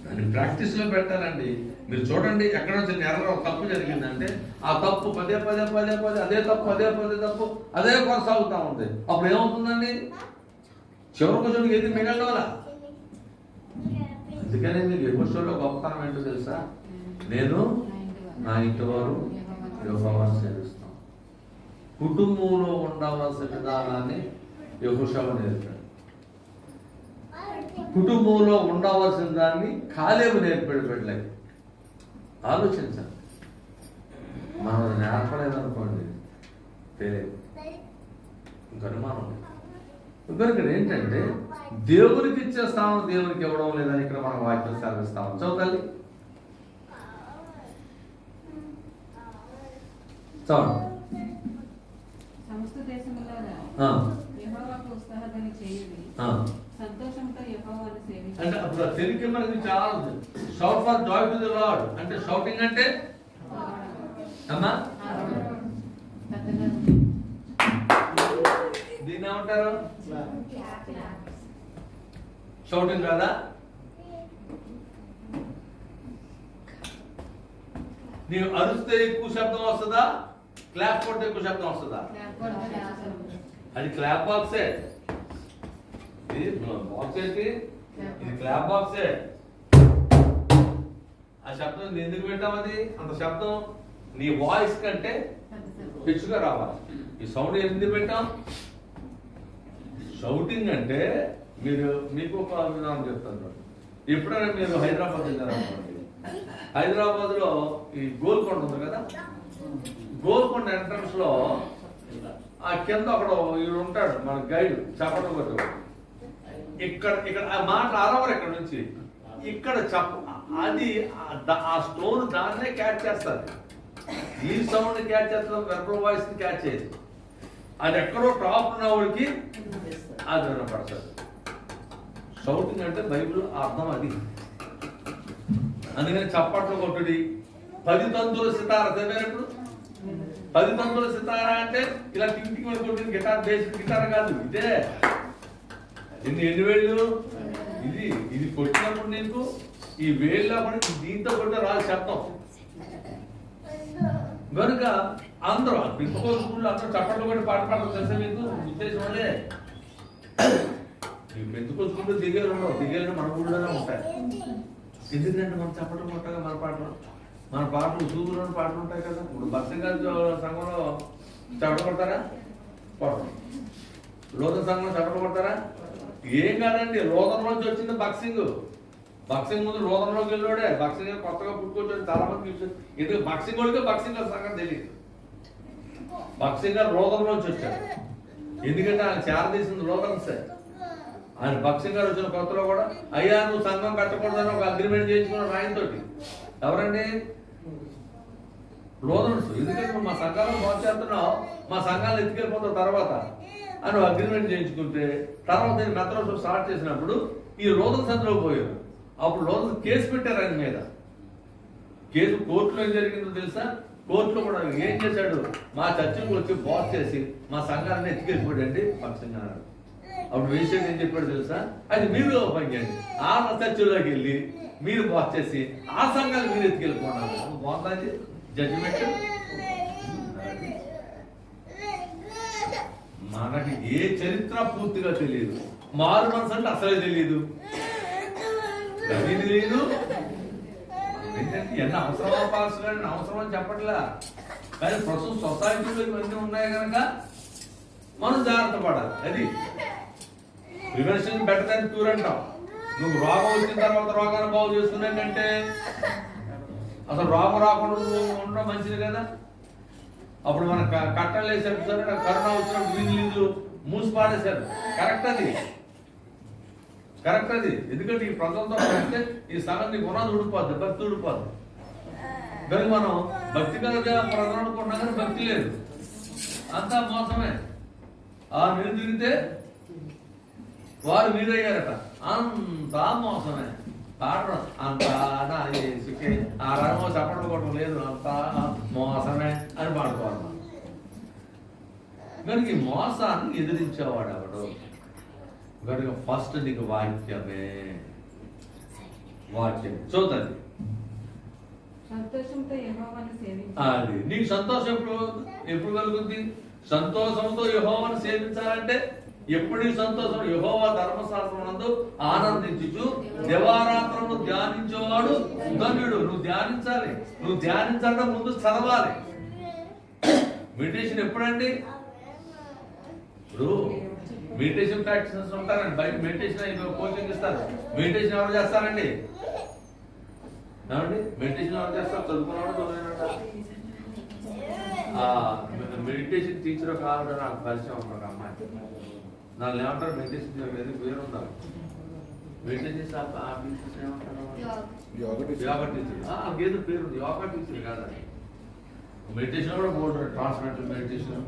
దాన్ని ప్రాక్టీస్లో పెట్టాలండి. మీరు చూడండి, ఎక్కడ వచ్చిన ఎర్ర తప్పు జరిగిందంటే ఆ తప్పు పదే పదే పదే పదే అదే తప్పు అదే పదే తప్పు అదే కొనసాగుతూ ఉంది. అప్పుడు ఏమవుతుందండి? చివరికి చూడు ఏది మిగలవాలా. అందుకనే మీకు యెహోషువలో గొప్పతనం ఏంటో తెలుసా? నేను నా ఇంటి వారు యెహోవాను సేవిస్తాం. కుటుంబంలో ఉండవలసిన విధానాన్ని యెహోషువ నేర్పాడు. కుటుంబంలో ఉండవలసిన దాన్ని కాలేబు నేర్పాడు బిడ్డలకి. ఆలోచించండి, మనం నేర్పలేదనుకోండి తెలియదు, ఇంక అనుమానం. ఇంకొకటి ఏంటంటే దేవునికి ఇచ్చే స్థానం దేవునికి ఇవ్వడం లేదని ఇక్కడ మనం వాక్యం సెలవిస్తాం. చదువుతాలి చదవండి. సమస్త దేశములారా యెహోవాకు ఉత్సాహధ్వని చేయుడి, సంతోషంతో యెహోవాను సేవించుడి. అంటే అప్పుడు తెలుగు మనకి చాలా shout for Joy to the lord అంటే షౌటింగ్ అంటే అమ్మా దీన్ని ఏమంటారు? షౌటింగ్ కాదా? నీవు అరుస్తే ఎక్కువ శబ్దం వస్తుందా, క్లాప్ కొడితే ఎక్కువ శబ్దం వస్తుందా? అది క్లాప్ బాక్సే. ఇది బాక్స్ ఏంటి? ఇది క్లాప్ బాక్సే. ఆ శబ్దం ఎందుకు పెట్టాం? అది అంత శబ్దం నీ వాయిస్ కంటే పిచ్చుగా రావాలి. ఈ సౌండ్ ఎందుకు పెట్టాం? షౌటింగ్ అంటే మీకు ఒక విధానం చెప్తాను. ఎప్పుడైనా మీరు హైదరాబాద్ వెళ్ళారనుకోండి, హైదరాబాద్ లో ఈ గోల్కొండ ఉంది కదా, గోల్కొండ ఎంట్రన్స్ లో ఆ కింద అక్కడ ఈడు ఉంటాడు మన గైడ్ చెప్పడం కొట్టు. ఇక్కడ ఆ మాట అరవరు ఇక్కడ నుంచి ఇక్కడ అది ఆ స్టోన్ దాన్నే క్యాచ్ చేస్తుంది. ఈ సౌండ్ క్యాచ్ చేస్తాం, వెర్బల్ వాయిస్ క్యాచ్ చేయదు. అది ఎక్కడో టాప్ ఉన్న వాడికి అది వినపడుతుంది. షౌటింగ్ అంటే బైబిల్ అర్థం అది. అందుకని చప్పట్లు కొట్టుడి. 10 తంతుల సితార చదివారు. 10 తంతుల సితార అంటే ఇలా టింటికి కొట్టిన గిటార్, బేసిక్ గిటార్ కాదు. ఇదే ఎన్ని వేళ్ళు ఇది కొట్టినప్పుడు నీకు ఈ వేళ్ళలో పడి దీంతో కొట్టిన రాదు శబ్దం. కనుక అందరూ పెంచుకోవాలి స్కూల్లో అందరూ చప్పట్లు కొట్టి పాట పాడతారు. తెలుసా మీకు ఉద్దేశం? అదే నీకు పెంచుకోసుకుంటూ దిగేలు ఉండవు, దిగేలు మన ఊళ్ళోనే ఉంటాయి. ఎందుకంటే మనం చప్పట్లు కొట్టగా మన పాటలు సూదులోని పాటలు ఉంటాయి కదా. ఇప్పుడు భక్తి గారి సంఘంలో చప్పట్లు కొడతారా? కొడతాం. లోదన సంఘంలో చప్పట్లు కొడతారా? ఏం కాదండి, రోదంలోంచి వచ్చింది బాక్సింగ్ ముందు రోదంలోకి వెళ్ళాడే. బాక్సింగ్ కొత్తగా పుట్టుకొచ్చాడు, చాలా మంది చూసాడు. ఎందుకు బాక్సింగ్ వాడికే బాక్సింగ్ సంగతి తెలియదు. బాక్సింగ్ గారు రోదంలోంచి వచ్చాడు. ఎందుకంటే ఆయన చేరదీసింది రోదన్సే. ఆయన బాక్సింగ్ గారు వచ్చిన కొత్తలో కూడా అయ్యా నువ్వు సంఘం కట్టకూడదని ఒక అగ్రిమెంట్ చేయించుకున్నాడు ఆయనతోటి. ఎవరండి? రోదన్స్. ఎందుకంటే నువ్వు మా సంఘాలను బాగు చేస్తున్నావు, మా సంఘాలను ఎత్తుకెళ్ళిపోతావు తర్వాత అని అగ్రిమెంట్ చేయించుకుంటే తర్వాత నేను మెత్రోస్ స్టార్ట్ చేసినప్పుడు ఈ రోదన్స్ అందులో పోయారు. అప్పుడు రోజు కేసు పెట్టారు ఆయన మీద. కేసు కోర్టులో ఏం జరిగిందో తెలుసా? కోర్టులో కూడా ఏం చేశాడు? మా చర్చకు వచ్చి బాస్ చేసి మా సంఘాన్ని ఎత్తుకెళ్ళిపోయాడండి పక్షంగా. అప్పుడు విషయం ఏం చెప్పాడు తెలుసా? అది మీరు పని చేయండి, ఆ చర్చలోకి వెళ్ళి మీరు బాస్ చేసి ఆ సంఘాన్ని మీరు ఎత్తుకెళ్ళిపోయినారు. బాగుంది జడ్జిమెంట్. మనకి ఏ చరిత్ర పూర్తిగా తెలియదు. మారు మనసు అంటే అసలే తెలియదు, తెలియదు. ఏంటంటే ఎన్ని అవసరమా పాస్ కానీ అవసరం అని చెప్పట్లా. కానీ ప్రస్తుతం సొసైటీలో ఇవన్నీ ఉన్నాయి కనుక మనం జాగ్రత్త పడాలి. అది ప్రివెన్షన్ బెటర్ దాన్ క్యూర్ అంటాం. నువ్వు రోగం వచ్చిన తర్వాత రోగాన్ని బాగు చేసుకునేంటంటే అసలు రోగం రాకుండా ఉండడం మంచిది కదా. అప్పుడు మన కట్టలు వేసారు సరే, కరోనా వచ్చినప్పుడు వీళ్ళు మూసి పాడేశారు. కరెక్ట్ అది. ఎందుకంటే ఈ ప్రజలతో పెడితే ఈ సంగతి గుణాలు ఊడిపోద్ది, భక్తి ఊడిపోద్ది. కానీ మనం భక్తి కనుక ప్రజలు అనుకున్నా కానీ భక్తి లేదు, అంతా మోసమే. ఆ మీరు తిరిగితే వారు మీరయ్యారట, అంతా మోసమే. పాడరు అంతా ఆ రంగం చప్పట్లు కొట్టడం లేదు అంతా మోసమే అని పాడుకోవాలి మనం. కనుక ఈ మోసాన్ని ఎదిరించేవాడు ఎవడు కనుక ఫస్ట్ నీకు వాక్యమే చూద్దండి. సంతోషంతో యెహోవాను సేవించాలి. అది నీకు సంతోషం ఎప్పుడు కలుగుద్ది? సంతోషంతో యెహోవాను సేవించాలంటే ఎప్పుడు నీ సంతోషం? యెహోవా ధర్మశాస్త్రమునందు ఆనందించుచు దివారాత్రము ధ్యానించేవాడు ధన్యుడు. నువ్వు ధ్యానించాలి. నువ్వు ధ్యానించాలంటే ముందు చదవాలి. మెడిటేషన్ ఎప్పుడండి? ఇప్పుడు మెడిటేషన్ ప్రాక్టీసెస్ ఉంటారండి, బయట మెడిటేషన్ కోచింగ్ ఇస్తారు. మెడిటేషన్ ఎవరు చేస్తారండి? ఏమండి మెడిటేషన్ ఎవరు చేస్తారు? చదువుకున్నాడు మెడిటేషన్ టీచర్ ఒక ఆవిడ నాకు పరిచయం ఉంటారు. ఒక అమ్మాయి నన్ను ఏమంటారు మెడిటేషన్ టీచర్ పేరు ఉండాలి. మెడిటేషన్ టీచర్స్ ఏమంటారు? యోగా టీచర్. ఏదో పేరు ఉంది, యోగా టీచర్ కాదండి. మెడిటేషన్ కూడా బోర్డు ట్రాన్స్మెంటల్ మెడిటేషన్.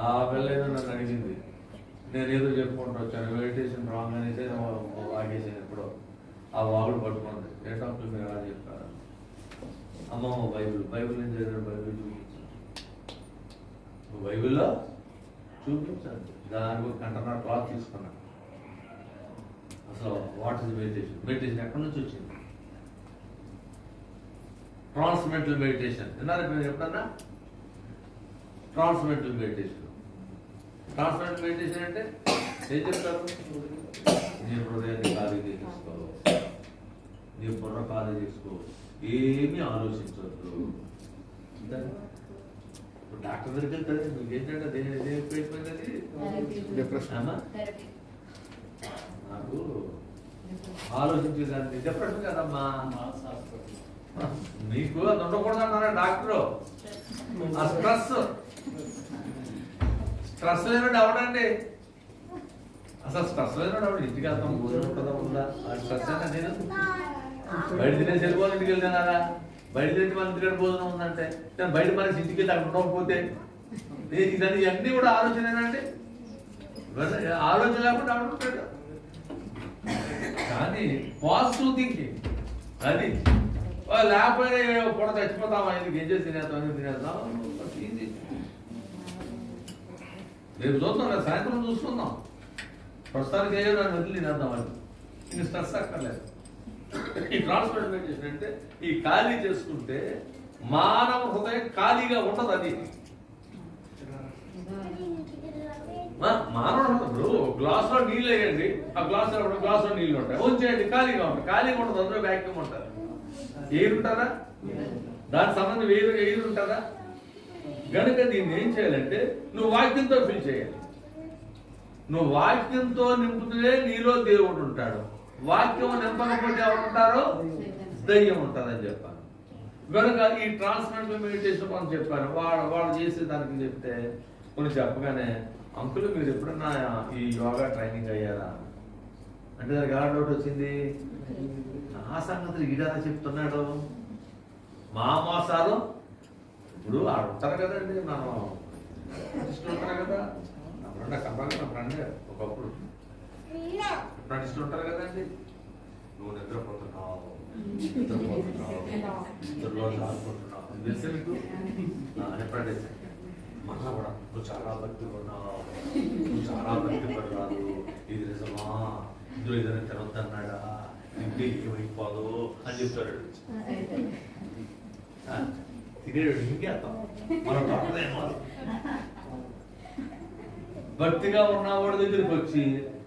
ఆ పిల్ల ఏదో నన్ను అడిగింది, నేను ఏదో చెప్పుకుంటూ వచ్చాను మెడిటేషన్ రాంగ్ అనేసి వాగేసాను. ఎప్పుడో ఆ వాగుడు పట్టుకుంది. ఏ డాక్టర్ మీరు ఎలా చెప్పారు? అమ్మమ్మ బైబిల్ ఏం చదివాడు? బైబిల్ చూపించాను. బైబిల్లో చూపించాను. దానికి ఒక గంటన్నర క్లాస్ తీసుకున్నాను. అసలు వాట్ ఇస్ మెడిటేషన్? మెడిటేషన్ ఎక్కడి నుంచి వచ్చింది? ట్రాన్స్మెంటల్ మెడిటేషన్ విన్నారా మీరు ఎప్పుడన్నా? ట్రాన్స్మెంటల్ మెడిటేషన్. ట్రాన్స్మెంటల్ మెడిటేషన్ అంటే ఏం చెప్తారు? నీ హృదయాన్ని ఖాళీ చేసుకో, నీ బుర్ర ఖాళీ చేసుకో, ఏమీ ఆలోచించవద్దు. డాక్టర్ దగ్గరికి వెళ్తారు, మీకు ఏంటంటే అయిపోయింది డిప్రెషన్. నాకు ఆలోచించేదాన్ని డిప్రెషన్ కదమ్మా. నీకు అది ఉండకూడదు అన్నారా డాక్టరు? ఆ స్ట్రెస్ లేనట్టు ఎవడండి? అసలు స్ట్రెస్ లేనట్టు ఎవడు? ఇంటికి వెళ్తాం భోజనం ఉంటుందా ఉందా? ఆ స్ట్రెస్ అంటే నేను బయట తినేసి వెళ్ళిపోవాలి. ఇంటికి వెళ్తానారా? బయట తింటే మన ఇంటికి భోజనం ఉందంటే నేను బయట మనకి ఇంటికి వెళ్తే అక్కడ ఉండకపోతే ఇవన్నీ కూడా ఆలోచనేనండి. ఆలోచన లేకుండా ఉంటాడు. కానీ పాజిటివ్ థింకింగ్ అది లేకపోయినా పూట చచ్చిపోతామా? ఎందుకు ఏం చేసి తినేద్దాం. రేపు చూద్దాం, రేపు సాయంత్రం చూసుకుందాం. ప్రస్తుతానికి ఏదో దాన్ని వదిలి తినేద్దాం అని. ఇంక స్ట్రెస్ అక్కర్లేదు. ఈ ట్రాన్స్మెంటల్ మెడిటేషన్ అంటే ఈ ఖాళీ చేసుకుంటే మానవ హృదయం ఖాళీగా ఉండదు. అది మానవ ఇప్పుడు గ్లాసులో నీళ్ళు వేయండి, ఆ గ్లాసులో నీళ్ళు ఉంటాయి. ఉంచేయండి, ఖాళీగా ఉంటాయి. ఖాళీగా ఉండదు, అందులో వ్యాక్యూమ్ ఉంటుంది. ఎయిర్ ఉంటుందా? దానికి సంబంధం ఎయిర్ ఉంటుందా? కనుక దీన్ని ఏం చేయాలంటే నువ్వు వాక్యంతో ఫిల్ చేయాలి. నువ్వు వాక్యంతో నింపుతుంటే నీలో దేవుడు ఉంటాడు. వాక్యం నింపకపోతే ఎవరు ఉంటారో దయ్యం ఉంటుందని చెప్పాను. కనుక ఈ ట్రాన్స్మెంటల్ మెడిటేషన్ మనం చెప్పాను. వాళ్ళు చేసే దానికి చెప్తే కొన్ని చెప్పగానే అంకులు మీరు ఎప్పుడన్నా ఈ యోగా ట్రైనింగ్ అయ్యారా అంటే దానికి ఎలా డౌట్ వచ్చింది? ఆ సంగతులు ఈడలా చెప్తున్నాడు. మా మోసాలు ఇప్పుడు ఆడ ఉంటారు కదండి, మనం ఉంటారు కదా, నా ఫ్రెండ్ ఒకప్పుడు ఫ్రెండ్స్ ఉంటారు కదండి. నువ్వు నిద్రపోతున్నావు నిద్రలో ఆడుకుంటున్నావు తెలిసే మీకు ఎప్పుడంటే మళ్ళా కూడా నువ్వు చాలా భక్తి ఉన్నావు, నువ్వు చాలా భక్తి పడ్డావు, ఇది నిజమా, ఇందులో ఏదైనా తినొద్దన్నాడా, ఇంటి ఏమైపోదు అని చెప్తాడు. తినేడు ఇంకేస్తాం మనం తప్పదేమో. భక్తిగా ఉన్నవాడి దగ్గరికి వచ్చి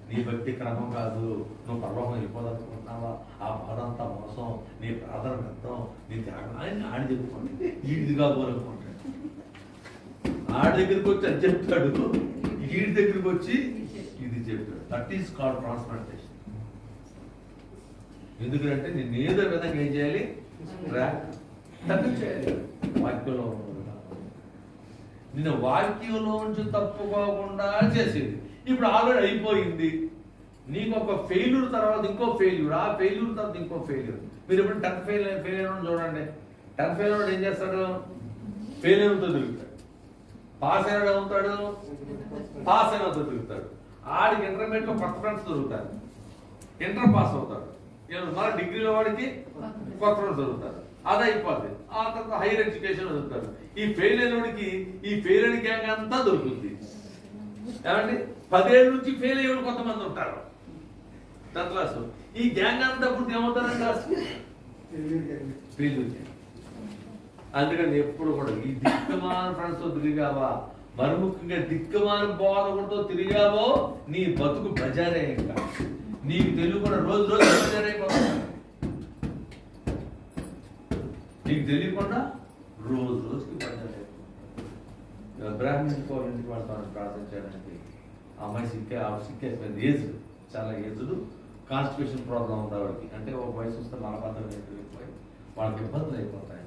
నీ భక్తి క్రమం కాదు, నువ్వు పర్వతం వెళ్ళిపోదనుకుంటున్నావా, ఆ బాధ అంతా మోసం, నీ ప్రార్థన వ్యర్థం, నీ త్యాగం అని ఆడి చెప్పుకోండి. ఈడిదిగా పోలనుకుంటాడు. ఆడి దగ్గరికి వచ్చి అది చెప్తాడు, ఈడి దగ్గరికి వచ్చి ఇది చెప్తాడు. That is called transplantation. ఎందుకంటే నేను ఏదో విధంగా ఏం చేయాలి? తగ్గించేయాలి. వాక్యంలో నిన్ను వాక్యంలో నుంచి తప్పుకోకుండా చేసేది. ఇప్పుడు ఆల్రెడీ అయిపోయింది. నీకు ఒక ఫెయిల్యూర్ తర్వాత ఇంకో ఫెయిల్యూర్, ఆ ఫెయిల్యూర్ తర్వాత ఇంకో ఫెయిల్యూర్. మీరు ఇప్పుడు 10th ఫెయిల్ అయిన చూడండి. 10th ఫెయిల్ అయిన ఏం చేస్తాడు? ఫెయిల్యూర్తో తిరుగుతాడు. పాస్ అయినా అవుతాడు, పాస్ అయినతో తిరుగుతాడు. ఆడికి ఇంటర్మీడియట్ లో కొత్త ఫ్రెండ్స్ దొరుకుతారు, ఇంటర్ పాస్ అవుతాడు. మన డిగ్రీలో వాడికి కొత్త చదువుతారు, అది అయిపోద్ది. ఆ తర్వాత హైయర్ ఎడ్యుకేషన్ చదువుతారు. ఈ ఫెయిల్ అయిన వాడికి ఈ ఫెయిల్ అయిన గ్యాంగ్ అంతా దొరుకుతుంది. ఏమండి 10 ఏళ్ళ నుంచి ఫెయిల్ అయ్యేవాడు కొంతమంది ఉంటారు 10th క్లాస్. ఈ గ్యాంగ్ అంతా ఇప్పుడు ఏమవుతారంటే ఫెయిల్. అందుకని ఎప్పుడు కూడా ఈ దిక్కుమాల ఫ్రెండ్స్తో తిరిగావా, మరి ముఖ్యంగా దిక్కుమాల బోధకుడితో తిరిగావో నీ బతుకు బజారే. ఇంకా నీకు తెలివి కూడా రోజు రోజు బజారైపోతుంది. నీకు తెలియకుండా రోజు రోజుకి బజారైపోతుంది. బ్రాహ్మణ్ కోర్ ఇంటికి వెళ్తాను ప్రార్థించడానికి. అమ్మాయి సిక్కేసిపోయింది. ఏజ్ చాలా ఏజ్డ్, కాన్స్టిపేషన్ ప్రాబ్లం ఉంది వాడికి. అంటే ఒక వయసు వస్తే మలబద్ధం అయిపోయి వాళ్ళకి ఇబ్బందులు అయిపోతాయి.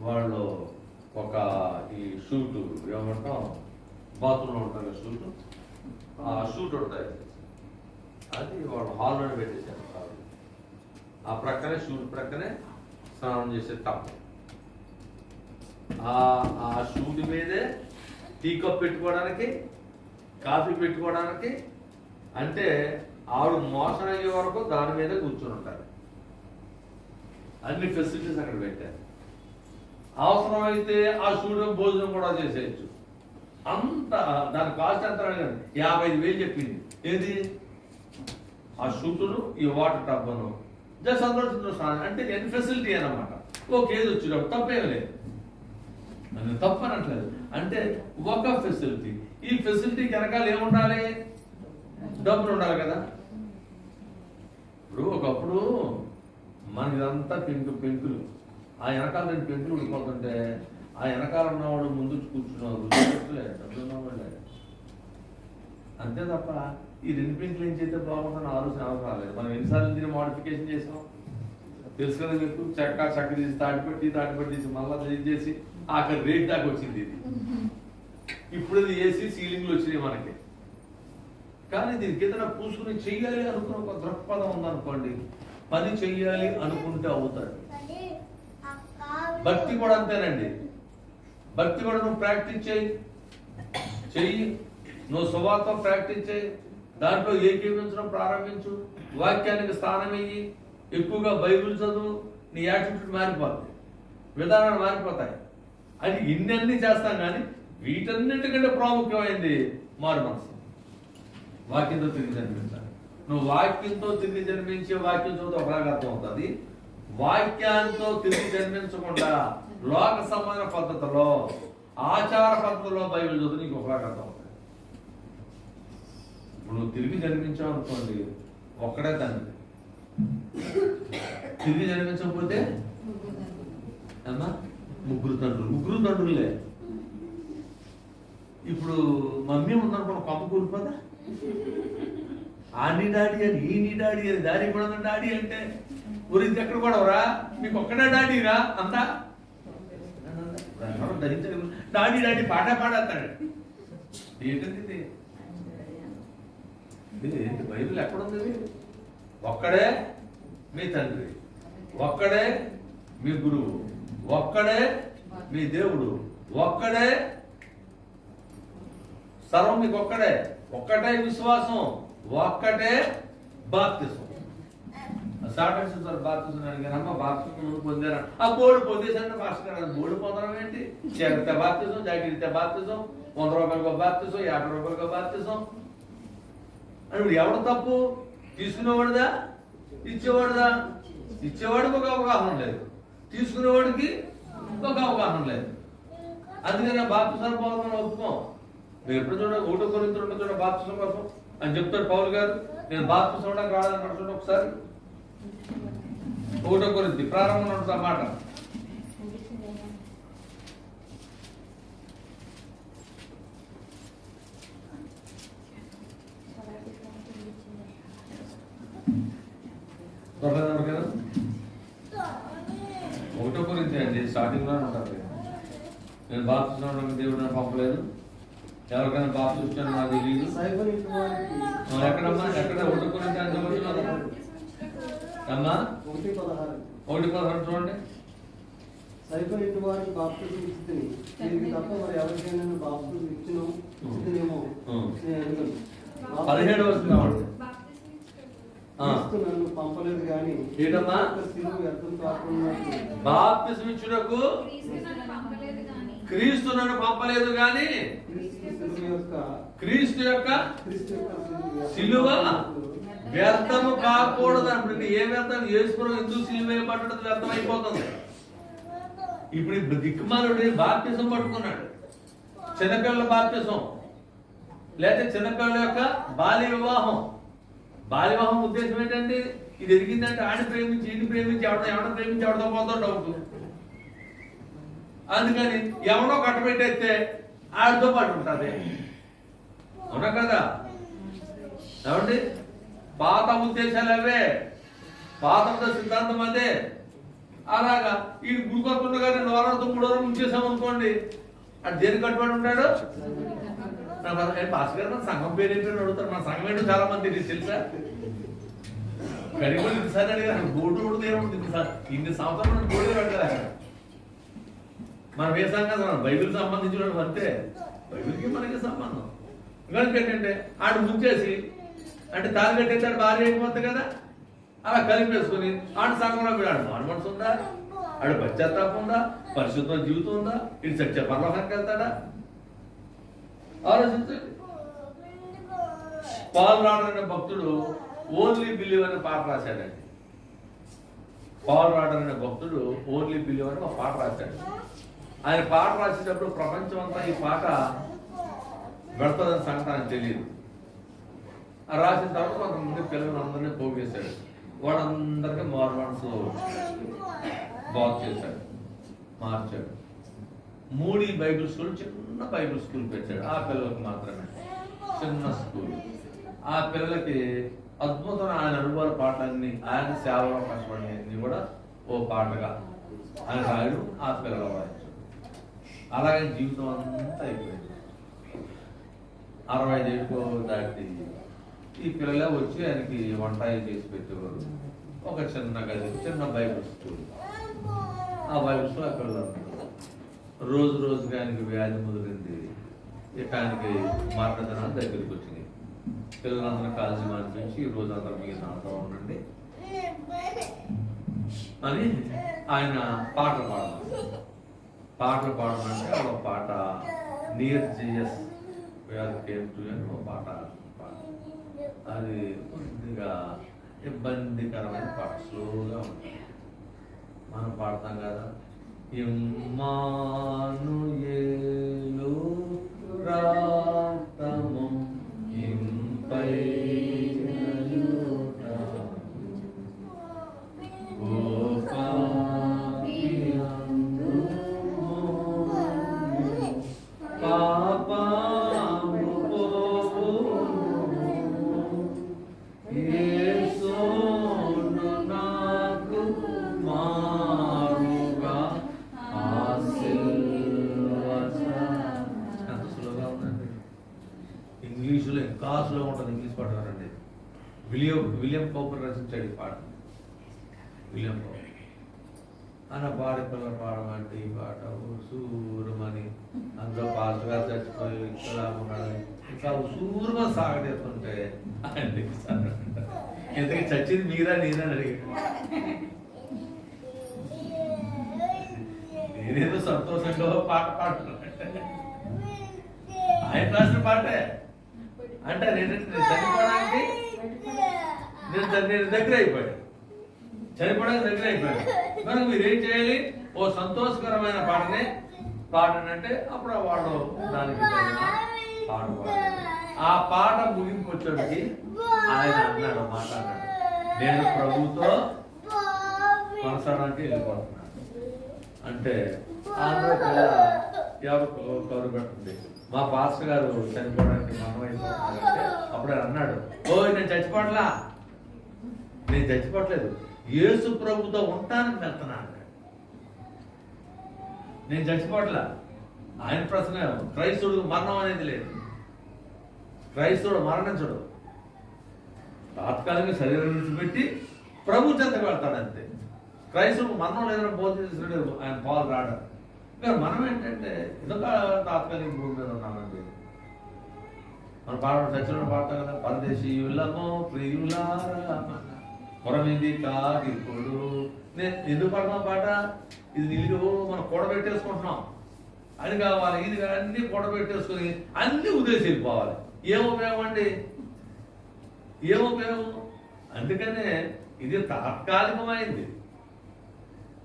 వాళ్ళు ఒక ఈ షూటు ఏమంటాం, బాత్రూంలో ఉంటారు షూటు, ఆ షూట్ ఉంటాయి, అది వాళ్ళు హాల్లో పెట్టేశారు. ఆ ప్రక్కనే షూట్ ప్రక్కనే స్నానం చేసే తప్పు. ఆ షూట్ మీదే టీ కప్ పెట్టుకోవడానికి, కాఫీ పెట్టుకోవడానికి, అంటే ఆవిడ మోసం అయ్యే వరకు దాని మీద కూర్చొని ఉంటారు. అన్ని ఫెసిలిటీస్ అక్కడ పెట్టారు. అవసరమైతే ఆ స్టూడియో భోజనం కూడా చేసేయచ్చు. అంత దాని కాస్ట్ ఎంత 55,000 చెప్పింది. ఏది ఆ షూటును, ఈ వాటర్ టబ్బను, జస్ట్ అందులో స్నానం. అంటే ఎన్ని ఫెసిలిటీ అనమాట. ఓకే, ఏది వచ్చినప్పుడు తప్పేం లేదు, తప్పు అనట్లేదు. అంటే ఒక ఫెసిలిటీ. ఈ ఫెసిలిటీ వెనకాల ఏముండాలి? డబ్బులు ఉండాలి కదా. ఇప్పుడు ఒకప్పుడు మనకిదంతా పెంకులు, ఆ వెనకాల 2 పెంకులు ఉడిపోతుంటే ఆ వెనకాల ఉన్నవాడు ముందు కూర్చున్నాడు, డబ్బులు ఉన్నవాడు లేదు. అంతే తప్ప ఈ 2 పెంకులు ఏం చేస్తే బాగుంటుందని ఆలోచన అవసరం రాలేదు. మనం ఎన్నిసార్లు దీన్ని మోడిఫికేషన్ చేసాం తెలుసు కదా మీకు. చక్క తీసి తాటిపెట్టి మళ్ళీ ఇది చేసి ఆఖరి రేట్ దాకా వచ్చింది ఇది. ఇప్పుడు అది ఏసీ సీలింగ్లు వచ్చినాయి మనకి. కానీ దీనికి ఏదైనా పూసుకుని చెయ్యాలి అనుకున్న ఒక దృక్పథం ఉందనుకోండి, పని చెయ్యాలి అనుకుంటే అవుతాడు. భక్తి కూడా అంతేనండి. భక్తి కూడా నువ్వు ప్రాక్టీస్ చెయ్యి, నువ్వు సువార్త ప్రాక్టీస్ చేయి, దాంట్లో ఏకీవించడం ప్రారంభించు, వాక్యానికి స్థానం ఇయ్యి, ఎక్కువగా బైబిల్ చదువు, నీ యాటిట్యూడ్ మారిపోతుంది, విధానాలు మారిపోతాయి. అది ఇన్ని చేస్తాం. కానీ వీటన్నిటికంటే ప్రాముఖ్యమైంది మారు మనసు. వాక్యంతో తిరిగి జన్మించాలి. నువ్వు వాక్యంతో తిరిగి జన్మించి వాక్యం చదువుతూ ఒకలాగా అర్థం అవుతుంది. వాక్యాంతో తిరిగి జన్మించకుండా లోక సమాన పద్ధతిలో, ఆచార పద్ధతిలో బైబిల్ చదువు నీకు ఒకలాగా అర్థం అవుతుంది. ఇప్పుడు నువ్వు తిరిగి జన్మించావు అనుకోండి, ఒక్కడే తండ్రి. తిరిగి జన్మించకపోతే అమ్మా ముగ్గురు తండ్రులే. ఇప్పుడు మమ్మీ ఉందనుకోండి, కొమ్మ కూలిపోదా? ఆని డాడీ అని, ఈని డాడీ అని, దాని కూడా డాడీ అంటే ఊరికి ఎక్కడ కూడా రా, మీకు ఒక్కడే డాడీరా అంతా డాడీ పాట పాడతాడు. ఏంటండి ఇది? బైబిల్ ఎక్కడుంది? ఒక్కడే మీ తండ్రి, ఒక్కడే మీ గురువు, ఒక్కడే మీ దేవుడు, ఒక్కడే సర్వం, మీకు ఒక్కటే విశ్వాసం, ఒక్కటే బాప్తిసం. బాప్తిసం అడిగానమ్మా, బాప్తిసం పొందారా? ఆ బోర్డు పొందేసంటే మాస్టర్ గారు, బోర్డు పొందడం ఏంటి? జాగ్రత్త బాప్తిసం, జాగ్రత్త బాప్తిసం, 100 రూపాయలకో బాప్తిసం, 50 రూపాయలకో బాప్తిసం. అని ఎవడు తప్పు? తీసుకునేవాడుదా, ఇచ్చేవాడుదా? ఇచ్చేవాడికి ఒక అవగాహన లేదు, తీసుకునేవాడికి ఒక అవగాహన లేదు. అందుకని బాప్తిసాలు పోవాలని ఒప్పుకోం. మీరు ఎప్పుడు చూడండి, 1 కొరింథీ 2 చూడండి, బాప్తిసం కోసం అని చెప్తాడు పౌలు గారు. నేను బాప్తిసం రాదని చూడండి ఒకసారి. 1 కొరింథీ ప్రారంభంలో ఉంటుంది ఆ మాట. కదా 1 కొరింథీ అండి, స్టార్టింగ్ లోనే ఉంటుంది. నేను బాప్తిసం దేవుడు నాకు పంపలేదు, ఎవరికైనా బాప్తిసం ఇచ్చాను నాకు తెలియదు. ఎక్కడమ్మా, ఎక్కడ 1 కొరింథీ అని అమ్మా 1:16 చూడండి. సైకిల్ ఇంటి వారికి బాప్తిసం ఇస్తుంది, దీనికి తప్ప మరి ఎవరికైనా బాప్తిసం ఇచ్చినేమో 17వ వచనం. నన్ను పంపలేదు కానీ ఏంటమ్మా? సిలువ వ్యర్థం కాకున్నట్లు బాప్తిసం ఇచ్చుటకు క్రీస్తు నన్ను పంపలేదు గాని క్రీస్తు నన్ను పంపలేదు గాని క్రీస్తు యొక్క సిలువ వ్యర్థము కాకూడదు. అప్పుడు ఏ వ్యర్థం చేసుకున్నాం, ఎందుకు సిలువ వేయబడ్డది వ్యర్థం అయిపోతుంది. ఇప్పుడు దిక్కుమాలుడి బాప్తిసం పట్టుకున్నాడు, చిన్నపిల్లల బాప్తిసం లేదా చిన్నపిల్లల యొక్క బాల్య వివాహం. బాల్య వివాహం ఉద్దేశం ఏంటంటే, ఇది ఎదిగిందంటే ఆడిని ప్రేమించి ఈయన ప్రేమించి ఎవడో ప్రేమించి ఎవడో పోతాం డౌట్. అందుకని ఎవడో కట్టబెట్టేస్తే ఆడితో పాటు ఉంటుంది. అవునా కదా? ఏమండి, పాత ఉద్దేశాలు అవే, పాత సిద్ధాంతం అదే. అలాగా ఈ గుడికొస్తుండగానే నోరాలతో 3 రోజులు ముంచేసాం అనుకోండి, అది దేనికి కట్టుబడి ఉంటాడు? పాస్ గారు మన సంఘం పేరు ఏంటో అడుగుతారు. మన సంఘం ఏంటో చాలా మంది తెలుసా? కడిగోలు ఇంటిసారి అడిగారు, బోర్డు కూడా తీరముంటుంది సార్. ఇన్ని సంవత్సరాలు బోర్డు అడగలే. మనం ఏ సంఘం, మనం బైబిల్ సంబంధించిన అంతే, బైబిల్కి మనకి సంబంధం. కనుక ఏంటంటే ఆడు ముంచేసి, అంటే తాను కట్టేస్తాడు భార్య అయిపోతుంది కదా, అలా కలిపేసుకుని ఆడు సంఘంలో ఆడు మనసు ఉందా, ఆడు పశ్చాత్తాపం ఉందా, పరిశుద్ధ జీవితం ఉందా, ఇటు సత్య పరలోకానికి వెళ్తాడా? ఆలోచించండి. పాల్ రాడర్ అనే భక్తుడు ఓన్లీ బిలీవ్ అనే పాట రాశాడండి. పాల్ రాడర్ అనే భక్తుడు ఓన్లీ బిలీవ్ అని ఒక పాట రాశాడు. ఆయన పాట రాసేటప్పుడు ప్రపంచం అంతా ఈ పాట పెడతాదని సంగతి ఆయనకు తెలియదు. రాసిన తర్వాత కొంతమంది పిల్లలందరినీ పోగేశాడు. వాళ్ళందరికీ మార్వాన్స్ బాగు చేశాడు, మార్చాడు. మూడీ బైబిల్ స్కూల్, చిన్న బైబిల్ స్కూల్ పెట్టాడు. ఆ పిల్లలకు మాత్రమే చిన్న స్కూల్. ఆ పిల్లలకి అద్భుతమైన ఆయన అనుభవాల పాటలన్నీ, ఆయన సేవలో కష్టపడినవన్నీ కూడా ఓ పాటగా ఆయన రాయడు, ఆ పిల్లలు రాయచ్చు. అలాగే జీవితం అంతా అయిపోయింది. 65 ఏళ్ళకో దాటి ఈ పిల్లలే వచ్చి ఆయనకి వంట చేసి పెట్టేవారు. ఒక చిన్న గది, చిన్న బైబిల్ స్కూల్. ఆ బైబిల్ స్కూల్ ఆ పిల్లలు రోజు రోజుకి ఆయనకి వ్యాధి మొదలైంది. ఇక ఆయనకి మరణదినాలు దగ్గరికి వచ్చినాయి. పిల్లలందరూ కాల్చి మానిపించి ఈ రోజు అందరూ మీరు నాతో ఉండండి అని ఆయన పాటలు పాడమంటే ఒక పాట నియర్ జీఎస్ అని ఒక పాట. అది కొద్దిగా ఇబ్బందికరమైన పాట, స్లోగా ఉంటుంది. మనం పాడతాం కదా, ఇమ్మానుయేలు రాతము ఇంపైనయుట ఓ పాపియందు పాపము పోవును యేసును నాకు మారుగా ఎంత సులువుగా ఉందండి. ఇంగ్లీషులో ఇంకా సులువు ఉంటుంది. ఇంగ్లీష్ పాట కాదండి. విలియం కోపర్ రచించాడు ఈ పాట. విలియం కోపర్ ఆయన పాడి పిల్లలు పాడమంటే ఈ పాట ఉసూరుమని, అందులో పాస్టర్ గారు చచ్చిపోయి ఇక్కడ ఉన్నాడని ఇంకా ఉసూరుగా సాగడేస్తుంటే ఆయన ఎందుకు చచ్చింది మీరా నేనా అడిగాడు. నేనేదో సంతోషంగా పాట పాడుతున్నాను, ఆయన రాసిన పాటే. అంటే నేను చనిపోవడానికి నేను దగ్గర అయిపోయాను, చనిపోవడానికి దగ్గర అయిపోయాను. కనుక మీరు ఏం చేయాలి? ఓ సంతోషకరమైన పాటని పాడనంటే అప్పుడు వాడు దానికి పాట పాడాలి. ఆ పాట ముగింపు వచ్చేటికి ఆయన అన్నాడు, మాట అన్నాడు, నేను ప్రభుతో కొనసాగడానికి వెళ్ళిపోతున్నాను. అంటే ఆంధ్ర ఎవరు కౌరు పెట్టండి, మా పాస్టర్ గారు చనిపోవడానికి మనమైపోతున్నారంటే అప్పుడు అన్నాడు, ఓ నేను చచ్చిపోవట్లా, నేను చచ్చిపోవట్లేదు, యేసు ప్రభుతో ఉండటానికి వెళ్తున్నాను, నేను చచ్చిపోవట్లా. ఆయన ప్రశ్న, క్రైస్తవుడు మరణం అనేది లేదు. క్రైస్తవుడు మరణించడు, తాత్కాలిక శరీరం విడిచిపెట్టి ప్రభు చెంతకు వెళ్తాడు అంతే. క్రైస్తవుడు మరణం లేదని బోధించాడు ఆయన పాల్ రాడు. ఇంకా మనం ఏంటంటే ఇదొక తాత్కాలిక భూమి మీద ఉన్నామండి. మనం పాడడం చచ్చిన పాడతాం కదా, పరదేశీయులమో ప్రియులారా కొరమింది కాదు ఇప్పుడు నేను ఎందుకు పడతాం పాట ఇది నీళ్ళు మనం కూడబెట్టేసుకుంటున్నాం అది కావాలి ఇది కావాలి అన్ని కూడబెట్టేసుకుని అన్ని ఉదేసి వెళ్ళిపోవాలి ఏం ఉపయోగం అండి ఏం ఉపయోగం అందుకనే ఇది తాత్కాలికమైంది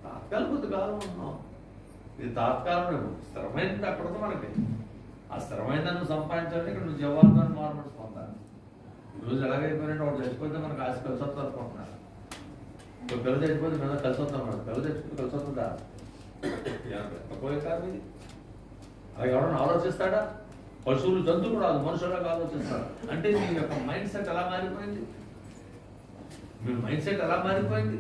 తాత్కాలిక కాలం ఉన్నాం ఇది తాత్కాలం స్థిరమైనది అక్కడ మనకి ఆ స్థిరమైన దాన్ని సంపాదించాలంటే ఇక్కడ నువ్వు జవాబాన్ని మార్పు పొందాలి ఈరోజు ఎలాగైపోయినట్టు వాడు చచ్చిపోతే మనకు ఆశ కలిసి వస్తుంది అనుకుంటున్నారు ఇప్పుడు పిల్ల చచ్చిపోతే మేము కలిసి వస్తాం మేడం పిల్ల చచ్చిపోతే కలిసి వస్తుందా పోయే కాదు ఇది అలా ఎవడన్నా ఆలోచిస్తాడా పశువులు జంతువులు రాదు మనుషులకు ఆలోచిస్తాడు అంటే మీ యొక్క మైండ్ సెట్ ఎలా మారిపోయింది మీ మైండ్ సెట్ ఎలా మారిపోయింది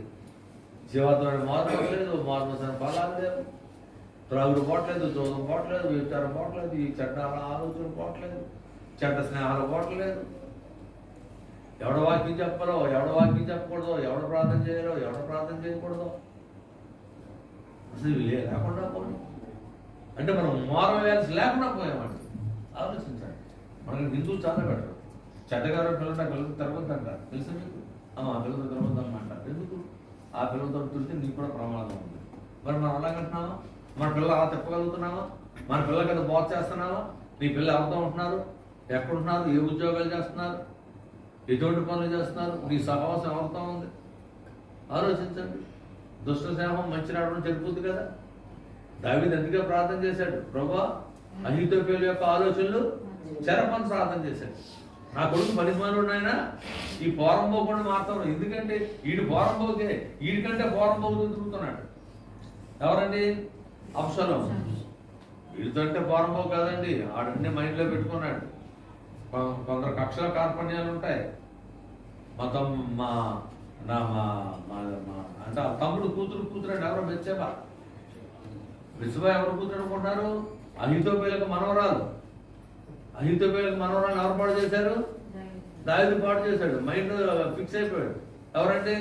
జీవాత్మైన మార్పు లేదు మార్పు ఫలాలు లేవు త్రాగుడు పోవట్లేదు జోదం పోవట్లేదు వ్యభిచారం పోవట్లేదు ఈ చెడ్డ ఆలోచన పోవట్లేదు చెడ్డ స్నేహాలు పోవట్లేదు ఎవడ వాక్యం చెప్పాలో ఎవడ వాక్యం చెప్పకూడదో ఎవడ ప్రార్థన చేయాలో ఎవడ ప్రార్థన చేయకూడదో అసలు ఇవి లేకుండా పోయి అంటే మనం మోరల్ వాల్యూస్ లేకుండా పోయామండి ఆలోచించండి మనకి హిందువులు చాలా పెట్టరు చెడ్డగారు పిల్లలకు తిరగద్దు అంటారు తెలుసు మీకు ఆ పిల్లలతో తిరగద్దాం అంటారు ఎందుకు ఆ పిల్లలతో తిరిగితే నీకు కూడా ప్రమాదం ఉంది మరి మనం అలాగంటున్నామా మన పిల్లలు అలా తిప్పగలుగుతున్నావా మన పిల్లల కదా బాగు చేస్తున్నావా నీ పిల్లలు ఎవరితో ఉంటున్నారు ఎక్కడుంటున్నారు ఏ ఉద్యోగాలు చేస్తున్నారు ఎటువంటి పనులు చేస్తున్నారు నీ సహవాసం ఎవరితో ఉంది ఆలోచించండి దుష్ట స్నేహం మంచి రావడం సరిపోతుంది కదా దావీదు అందుకే ప్రార్థన చేశాడు ప్రభువా అహీతోఫెలు యొక్క ఆలోచనలు చెరపని ప్రార్థన చేశాడు నా కొడుకు పరిమాణుడైనా ఈ పోరంబోకుండా మాత్రం ఎందుకంటే వీడు పోరంబోకే వీడికంటే పోరంబోకు తిరుగుతున్నాడు ఎవరండి అబ్షలోము వీడితో అంటే పోరంబో కాదండి ఆడన్నీ మైండ్లో పెట్టుకున్నాడు కొందరు కక్షల కార్పణ్యాలు ఉంటాయి అంటే తమ్ముడు కూతురు అంటే ఎవరో బెత్షెబా ఎవరు కూతురు అనుకుంటున్నారు అహీతోఫెలుకు మనవరాలు ఎవరు పాడు చేశారు దావీదు పాడు చేశాడు మైండ్ ఫిక్స్ అయిపోయాడు ఎవరంటే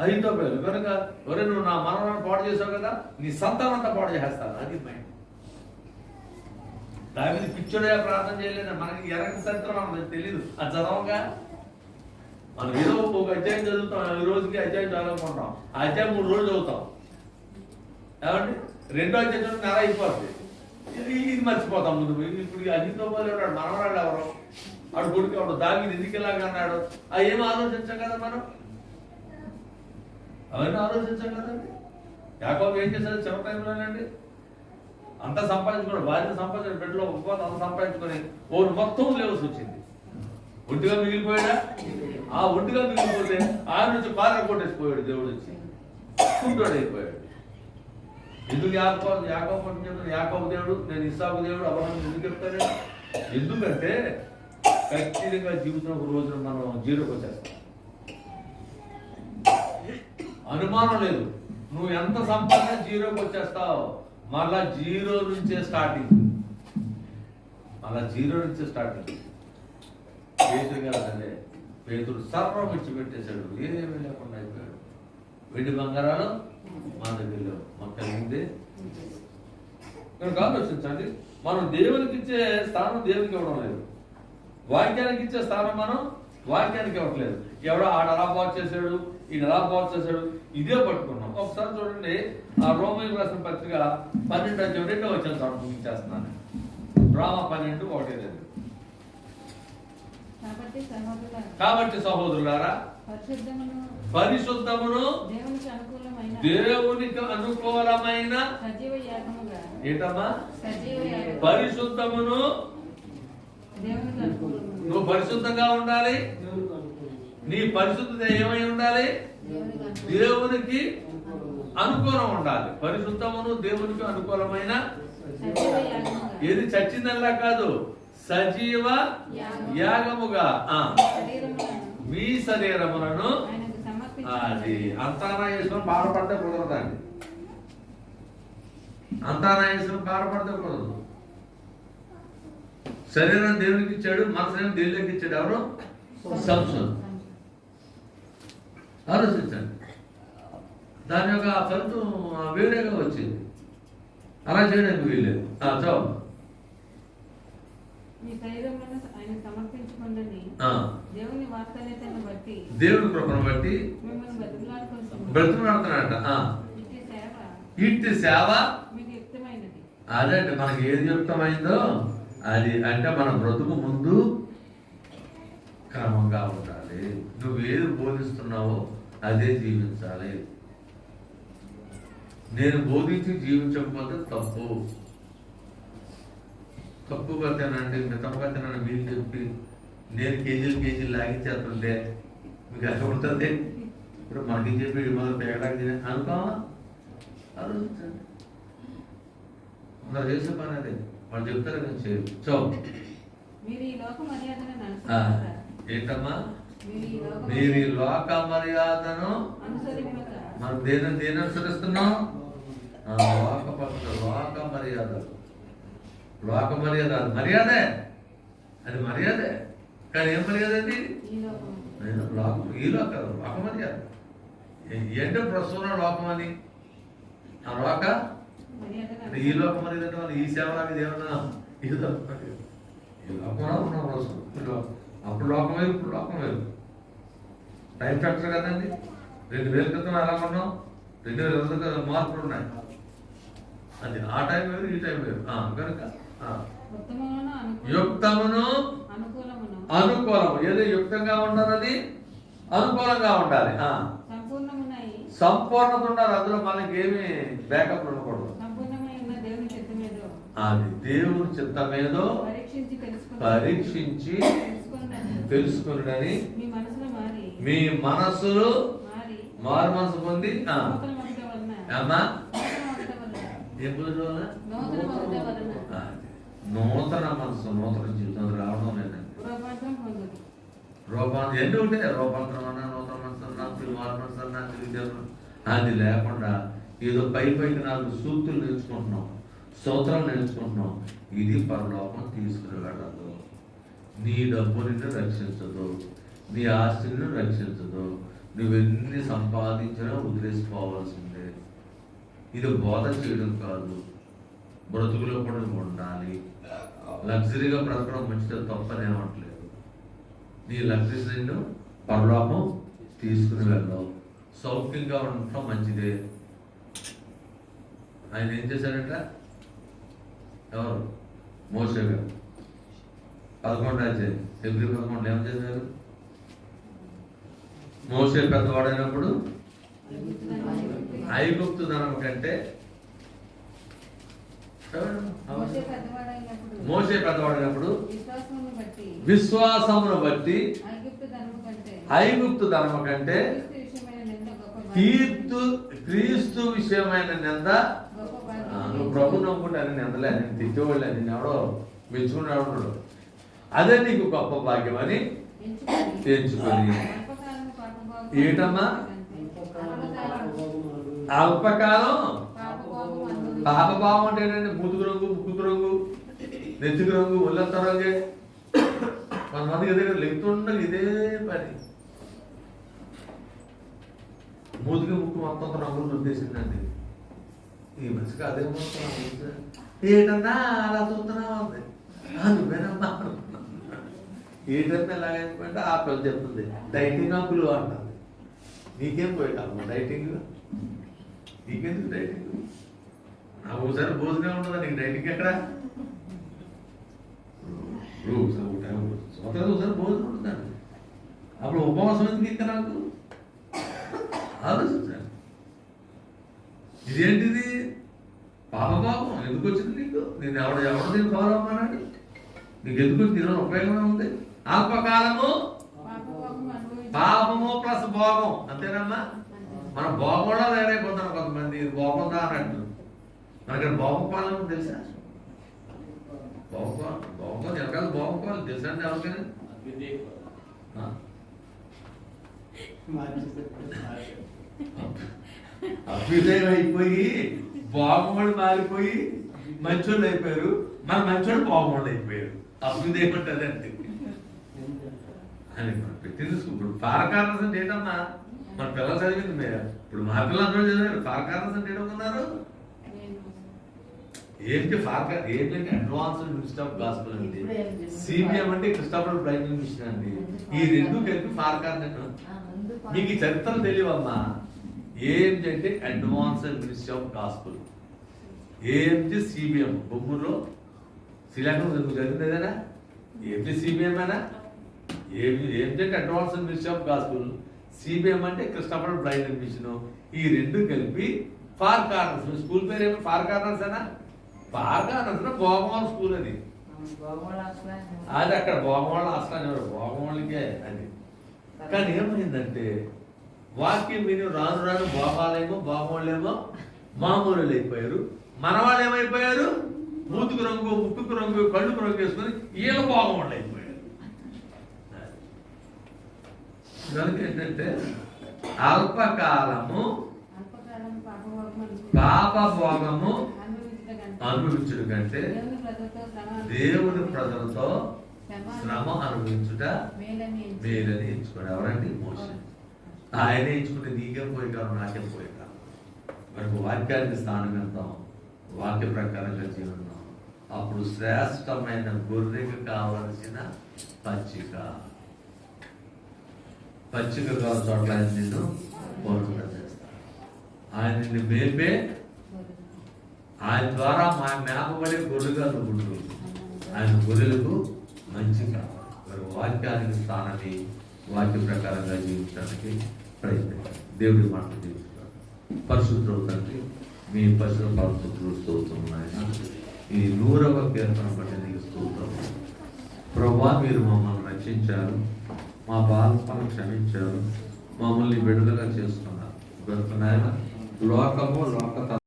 అహీతోఫెలు కనుక ఎవరే నువ్వు నా మనవరాన్ని పాడు చేసావు కదా నీ సంతానం అంతా పాడు చేస్తాను అది మైండ్ దావీదు పిచ్చుడే ప్రార్థన చేయలేదు మనకి ఎరగని చరిత్ర మనకు తెలియదు అది చదవంగా మనం ఏదో ఒక అధ్యాయం చదువుతాం ఈ రోజుకి అధ్యాయం చదవకుంటాం ఆ అధ్యాయం 3 రోజులు చదువుతాం ఏమండి రెండో అధ్యాయం నెల అయిపోతుంది ఇది మర్చిపోతాం ముందు ఇప్పుడు అహీతోఫెలు ఎవరు మనవరాడు ఎవరు వాడు కొడుకు ఎవడు దావీదు ఎందుకు ఇలాగ అన్నాడు అవి ఏం ఆలోచించాం కదా మనం అవన్నీ ఆలోచించాం కదండి యాకోబు ఏం చేశాడు చివరి టైంలోనండి అంతా సంపాదించుకోడు భార్యను సంపాదించిన బిడ్డలో ఉపవాసం అంత సంపాదించుకొని ఓరు మొత్తం లేవసి వచ్చింది ఒంటిగా మిగిలిపోయాడా ఆ ఒంటిగా మిగిలిపోతే ఆయన నుంచి పాత్ర కొట్టేసిపోయాడు దేవుడు వచ్చి కుంటోడు అయిపోయాడు ఎందుకు యాకోబు దేవుడు నేను ఇస్సాకు దేవుడు అబ్రహాము ఎందుకు చెప్తాను ఎందుకంటే ఖచ్చితంగా జీవితం ఒక రోజున మనం జీరోకి వచ్చేస్తాం అనుమానం లేదు నువ్వు ఎంత సంపాదన జీరోకి వచ్చేస్తావు మళ్ళా జీరో నుంచే స్టార్టింగ్ పేతురు గారు అదే పేతురు సర్వం విడిచిపెట్టేశాడు ఏమీ లేకుండా అయిపోయాడు వెండి బంగారాలు మా దగ్గరలో మొత్తం ఉంది కనుక ఆలోచించండి మనం దేవునికి ఇచ్చే స్థానం దేవునికి ఇవ్వడం లేదు వాక్యానికి ఇచ్చే స్థానం మనం వాక్యానికి ఇవ్వట్లేదు ఎవడో ఆడ అలా బాగు చేశాడు ఈయన ఎలా బాగు చేశాడు ఇదే పట్టుకున్నాం ఒకసారి చూడండి ఆ రోమీయులకు రాసిన పత్రిక 12:2 వచ్చేస్తాను ముగించేస్తున్నాను డ్రామా 12:1 కాబట్టి సహోదరులారా పరిశుద్ధమును దేవునికి అనుకూలమైన ఏంటమ్మా పరిశుద్ధమును నువ్వు పరిశుద్ధంగా ఉండాలి నీ పరిశుద్ధత ఏమై ఉండాలి దేవునికి అనుకూలం ఉండాలి పరిశుద్ధమును దేవునికి అనుకూలమైన ఏది చచ్చిందల్లా కాదు సజీవ యాగముగా మీ శరీరములను అది అంతానాయేశ్వరం బాధపడితే కుదరదండి అంతానాయేశ్వరం బాధపడితే కుదరదు శరీరం దేవునికి ఇచ్చాడు మనసుని దేవునికి ఇచ్చాడు ఎవరు సంసోను ఆలోచించండి దాని యొక్క ఫలితం వేరేగా వచ్చింది అలా చేయడానికి వీల్లేదు చదువు మీ శరీరములను ఆయన సమర్పించుకోండి. దేవుని వాత్సల్యతను బట్టి, దేవుని కృపను బట్టి మిమ్మల్ని బ్రతుకులాడుతున్నాడట. ఇట్టి సేవ మీకు యుక్తమైనది. అదే మనకి ఏది యుక్తమైందో అది అంటే మన బ్రతుకు ముందు క్రమంగా ఉండాలి. నువ్వు ఏది బోధిస్తున్నావో అదే జీవించాలి. నేను బోధించి జీవించకపోతే తప్పుగా తినండి, మితంగా తినండి మీరు చెప్పి నేను కేజీలు లాగించేస్తుంటే మీకు అక్కడ ఉంటుంది. ఇప్పుడు మనకి చెప్పి మొదలు పేగడానికి తినే అనుకోవా ఆలోచించండి. అందరు చేసే పని అదే, వాళ్ళు చెప్తారు కానీ చేయరు. మీరు ఈ లోక మర్యాదను అనుసరిస్తారా? ఏంటమ్మా మీరు ఈ లోక మర్యాదను మనం దేని అనుసరిస్తున్నాం? లోక మర్యాద అది మర్యాదే, అది మర్యాదే. కానీ ఏం మర్యాద అది? ఈ లోక మర్యాద ఏంటో ప్రస్తుతం లోకం అని. ఆ లోక అంటే ఈ లోక మర్యాద అంటే ఈ సేవ ఇది ఏమన్నా ఈ లోకం ఉన్నాం ప్రస్తుతం. అప్పుడు లోకం వేరు, ఇప్పుడు లోకం వేరు. టైం ఫ్యాక్టర్ కదండి. 2000 క్రితం ఎలా ఉన్నాం, 2000 మార్పులు ఉన్నాయి. అది ఆ టైం వేరు, ఈ టైం వేరు. కనుక యుక్తమును అనుకూలము, ఏదో యుక్తంగా ఉండాలి, అనుకూలంగా ఉండాలి, సంపూర్ణత ఉండాలి. అందులో మనకి ఏమి బ్యాకప్ ఉండకూడదు. అది దేవుని చిత్తమేదో పరీక్షించి తెలుసుకుని మీ మనస్సులు మారు మనసు పొంది అమ్మా నూతన మనసు, నూతన జీవితం రావడం లేదండి. రూపాంతరం ఎన్ని ఉంటే రూపాంతరం అన్నా, నూతన మనసు అన్నా, మారు మనసు అన్నా, తెలియజేయడం అది లేకుండా ఏదో పైకి 4 సూక్తులు నేర్చుకుంటున్నాం, స్తోత్రాలు నేర్చుకుంటున్నాం. ఇది పరలోకం తీసుకుని వెళ్ళదు. నీ డబ్బు నిన్ను రక్షించదు, నీ ఆస్తిని రక్షించదు. నువ్వెన్ని సంపాదించినా వదిలేసుకోవాల్సిందే. ఇది బోధ చేయడం కాదు, బ్రతుకులో కూడా ఉండాలి. లగ్జరీగా బ్రతకడం మంచిది, తప్పనేమట్లేదు. నీ లగ్జరీ నిన్ను పరలోకం తీసుకుని వెళ్ళవు. సౌఖ్యంగా ఉండటం మంచిదే. ఆయన ఏం చేశారంట? ఎవరు? మోషే గారు 11 అధ్యాయం ఫిబ్రవరి 11 ఏం చేశారు? మోషే పెద్దవాడైనప్పుడు ఐగుప్తు ధనం కంటే మోషే పెద్దవాడైనప్పుడు విశ్వాసమును బట్టి ఐగుప్తు ధనము కంటే క్రీస్తు విషయమైన నింద. నువ్వు ప్రభు నమ్ముకుంటే అని నిందలే, నేను తిట్టేవాళ్ళే, నేను ఎవడో మెచ్చుకునే ఉంటాడు. అదే నీకు గొప్ప భాగ్యం అని తెచ్చుకొని. ఏటమ్మా? అల్పకాలం పాపభావం అంటే ఏంటంటే మూతుకు రంగు, ముక్కుకు రంగు, నెత్తికి రంగు, ఒళ్ళంతా రంగే. కొంతమందికి ఎదురు లెగుతుండగా ఇదే పని. మూతికి ముక్కు మొత్తం రంగులు రుద్దేసిందండి. ఈ మనిషికి అదే మొత్తం ఏటన్నా అలా చూస్తున్నా ఉంది. నువ్వేనమ్మా ఏటన్నా ఎలాగైపోయింటే ఆ పిల్ల చెప్తుంది డైటింగ్ అంకులు అంటుంది. నీకేం పోయేటమ్మా డైటింగ్? నీకెందుకు డైటింగ్? నాకు ఒకసారి భోజనం ఉంటుందా నీకు డైటింగ్ ఎక్కడ? ఒకసారి భోజనం ఉంటుందండి. అప్పుడు ఉపవాసం ఎందుకు ఇంకా నాకు ఆలోచించాను. ఇదేంటిది పాపపాపం ఎందుకు వచ్చింది నీకు? నేను ఎవడ నేను ఫాలో అవ్వమన్నాడు? నీకు ఎందుకు తిన ఉపయోగమే ఉంది? అల్పకాలము పాపము ప్లస్ భోగం, అంతేనమ్మా? మన భోగంలో తయారైపోతాను కొంతమంది. ఇది భోగం దా అన్నట్టు. మనకి భోగపాలం తెలుసా? భోగపాలం వెనకాల భోగపాలం తెలుసా అండి ఎవరికైనా? అభ్యుదయం అయిపోయి భోగముడు మారిపోయి మంచోళ్ళు అయిపోయారు. మన మంచోళ్ళు భోగముడు అయిపోయారు. అభ్యుదయం ఉంటుందండి అని మనం పెట్టింది. ఇప్పుడు ఫారకార్నస్ అంటే ఏంటమ్మా? మన పిల్లలు చదివింది మీరు. ఇప్పుడు మా పిల్లలు అందరూ చదివారు. ఫారకార్నస్ అంటే ఏంటనుకున్నారు? ఏంటి ఫార్కర్ ఏంటంటే అడ్వాన్స్డ్ మినిస్టర్ ఆఫ్ గాస్పెల్ అండి. సిబిఎం అంటే క్రిస్టఫర్ బ్రైటింగ్ మిషన్ అండి. ఈ రెండు కలిపి ఫార్కర్ మీకు ఈ చరిత్రలు తెలియవమ్మా. ఏఎంజీ అంటే advanced ministry of gospel, AMG CBM. బొమ్మూరులో శ్రీలంక జరిగిందేనా? ఏఎంజీ సిబిఎం అయినా ఏఎంజీ అంటే advanced ministry of gospel, CBM అంటే క్రిస్టఫర్ బ్రైటింగ్ మిషన్. ఈ రెండు కలిపి ఫార్ కార్నర్స్. స్కూల్ పేరు ఏమో ఫార్ కార్నర్స్ అనా? ఫార్ కార్నర్స్ భోగవాళ్ళ స్కూల్ అది. అది అక్కడ భోగవాళ్ళ ఆస్థానం, భోగవాళ్ళకే అది. కానీ ఏమైందంటే వాక్యం విని రాను రాను భోగవాళ్ళేమో మామూలు అయిపోయారు. మన వాళ్ళు ఏమైపోయారు? మూతుకు రంగు, ముక్కుకు రంగు, కళ్ళుకు రంగు వేసుకొని వీళ్ళ భోగవాళ్ళు అయిపోయారు. కనుక ఏంటంటే అల్పకాలము పాపభోగము అనుభవించుట కంటే దేవుని ప్రజలతో శ్రమ అనుభవించుట మేలని ఎంచుకోండి. ఎవరండి? మోషే. ఆయన ఎంచుకుంటే నీకేం పోయి కాదు, నాకేం పోయి కాదు. మనకు వాక్యానికి స్థానం ఇద్దాం, వాక్య ప్రకారంగా జీవిద్దాం. అప్పుడు శ్రేష్టమైన గొర్రెకు కావలసిన పచ్చిక కావాల్సిన చోట్ల ఆయన నిన్ను పోరాటం చేస్తాడు. ఆయన నిన్ను మేపే, ఆయన ద్వారా మా మేపబడే గొర్రెగా నువ్వు ఆయన గొర్రెలకు మంచి కావాలి. వాక్యానికి స్థానాన్ని వాక్య ప్రకారంగా జీవించడానికి ప్రయత్నించాలి. దేవుడి మాట జీవిస్తారు. పరిశుద్ధులు తండ్రి, మీ పరిశుద్ధ పరిస్థితులు స్తోత్రమున్నాయన. ఈ 100వ కీర్తన బట్టి నీకు స్తోత్రం. ప్రభువా, మీరు మమ్మల్ని రక్షించారు, మా పాపాలను క్షమించారు, మమ్మల్ని విడుదల చేసుకున్నారు. నాయన లోకము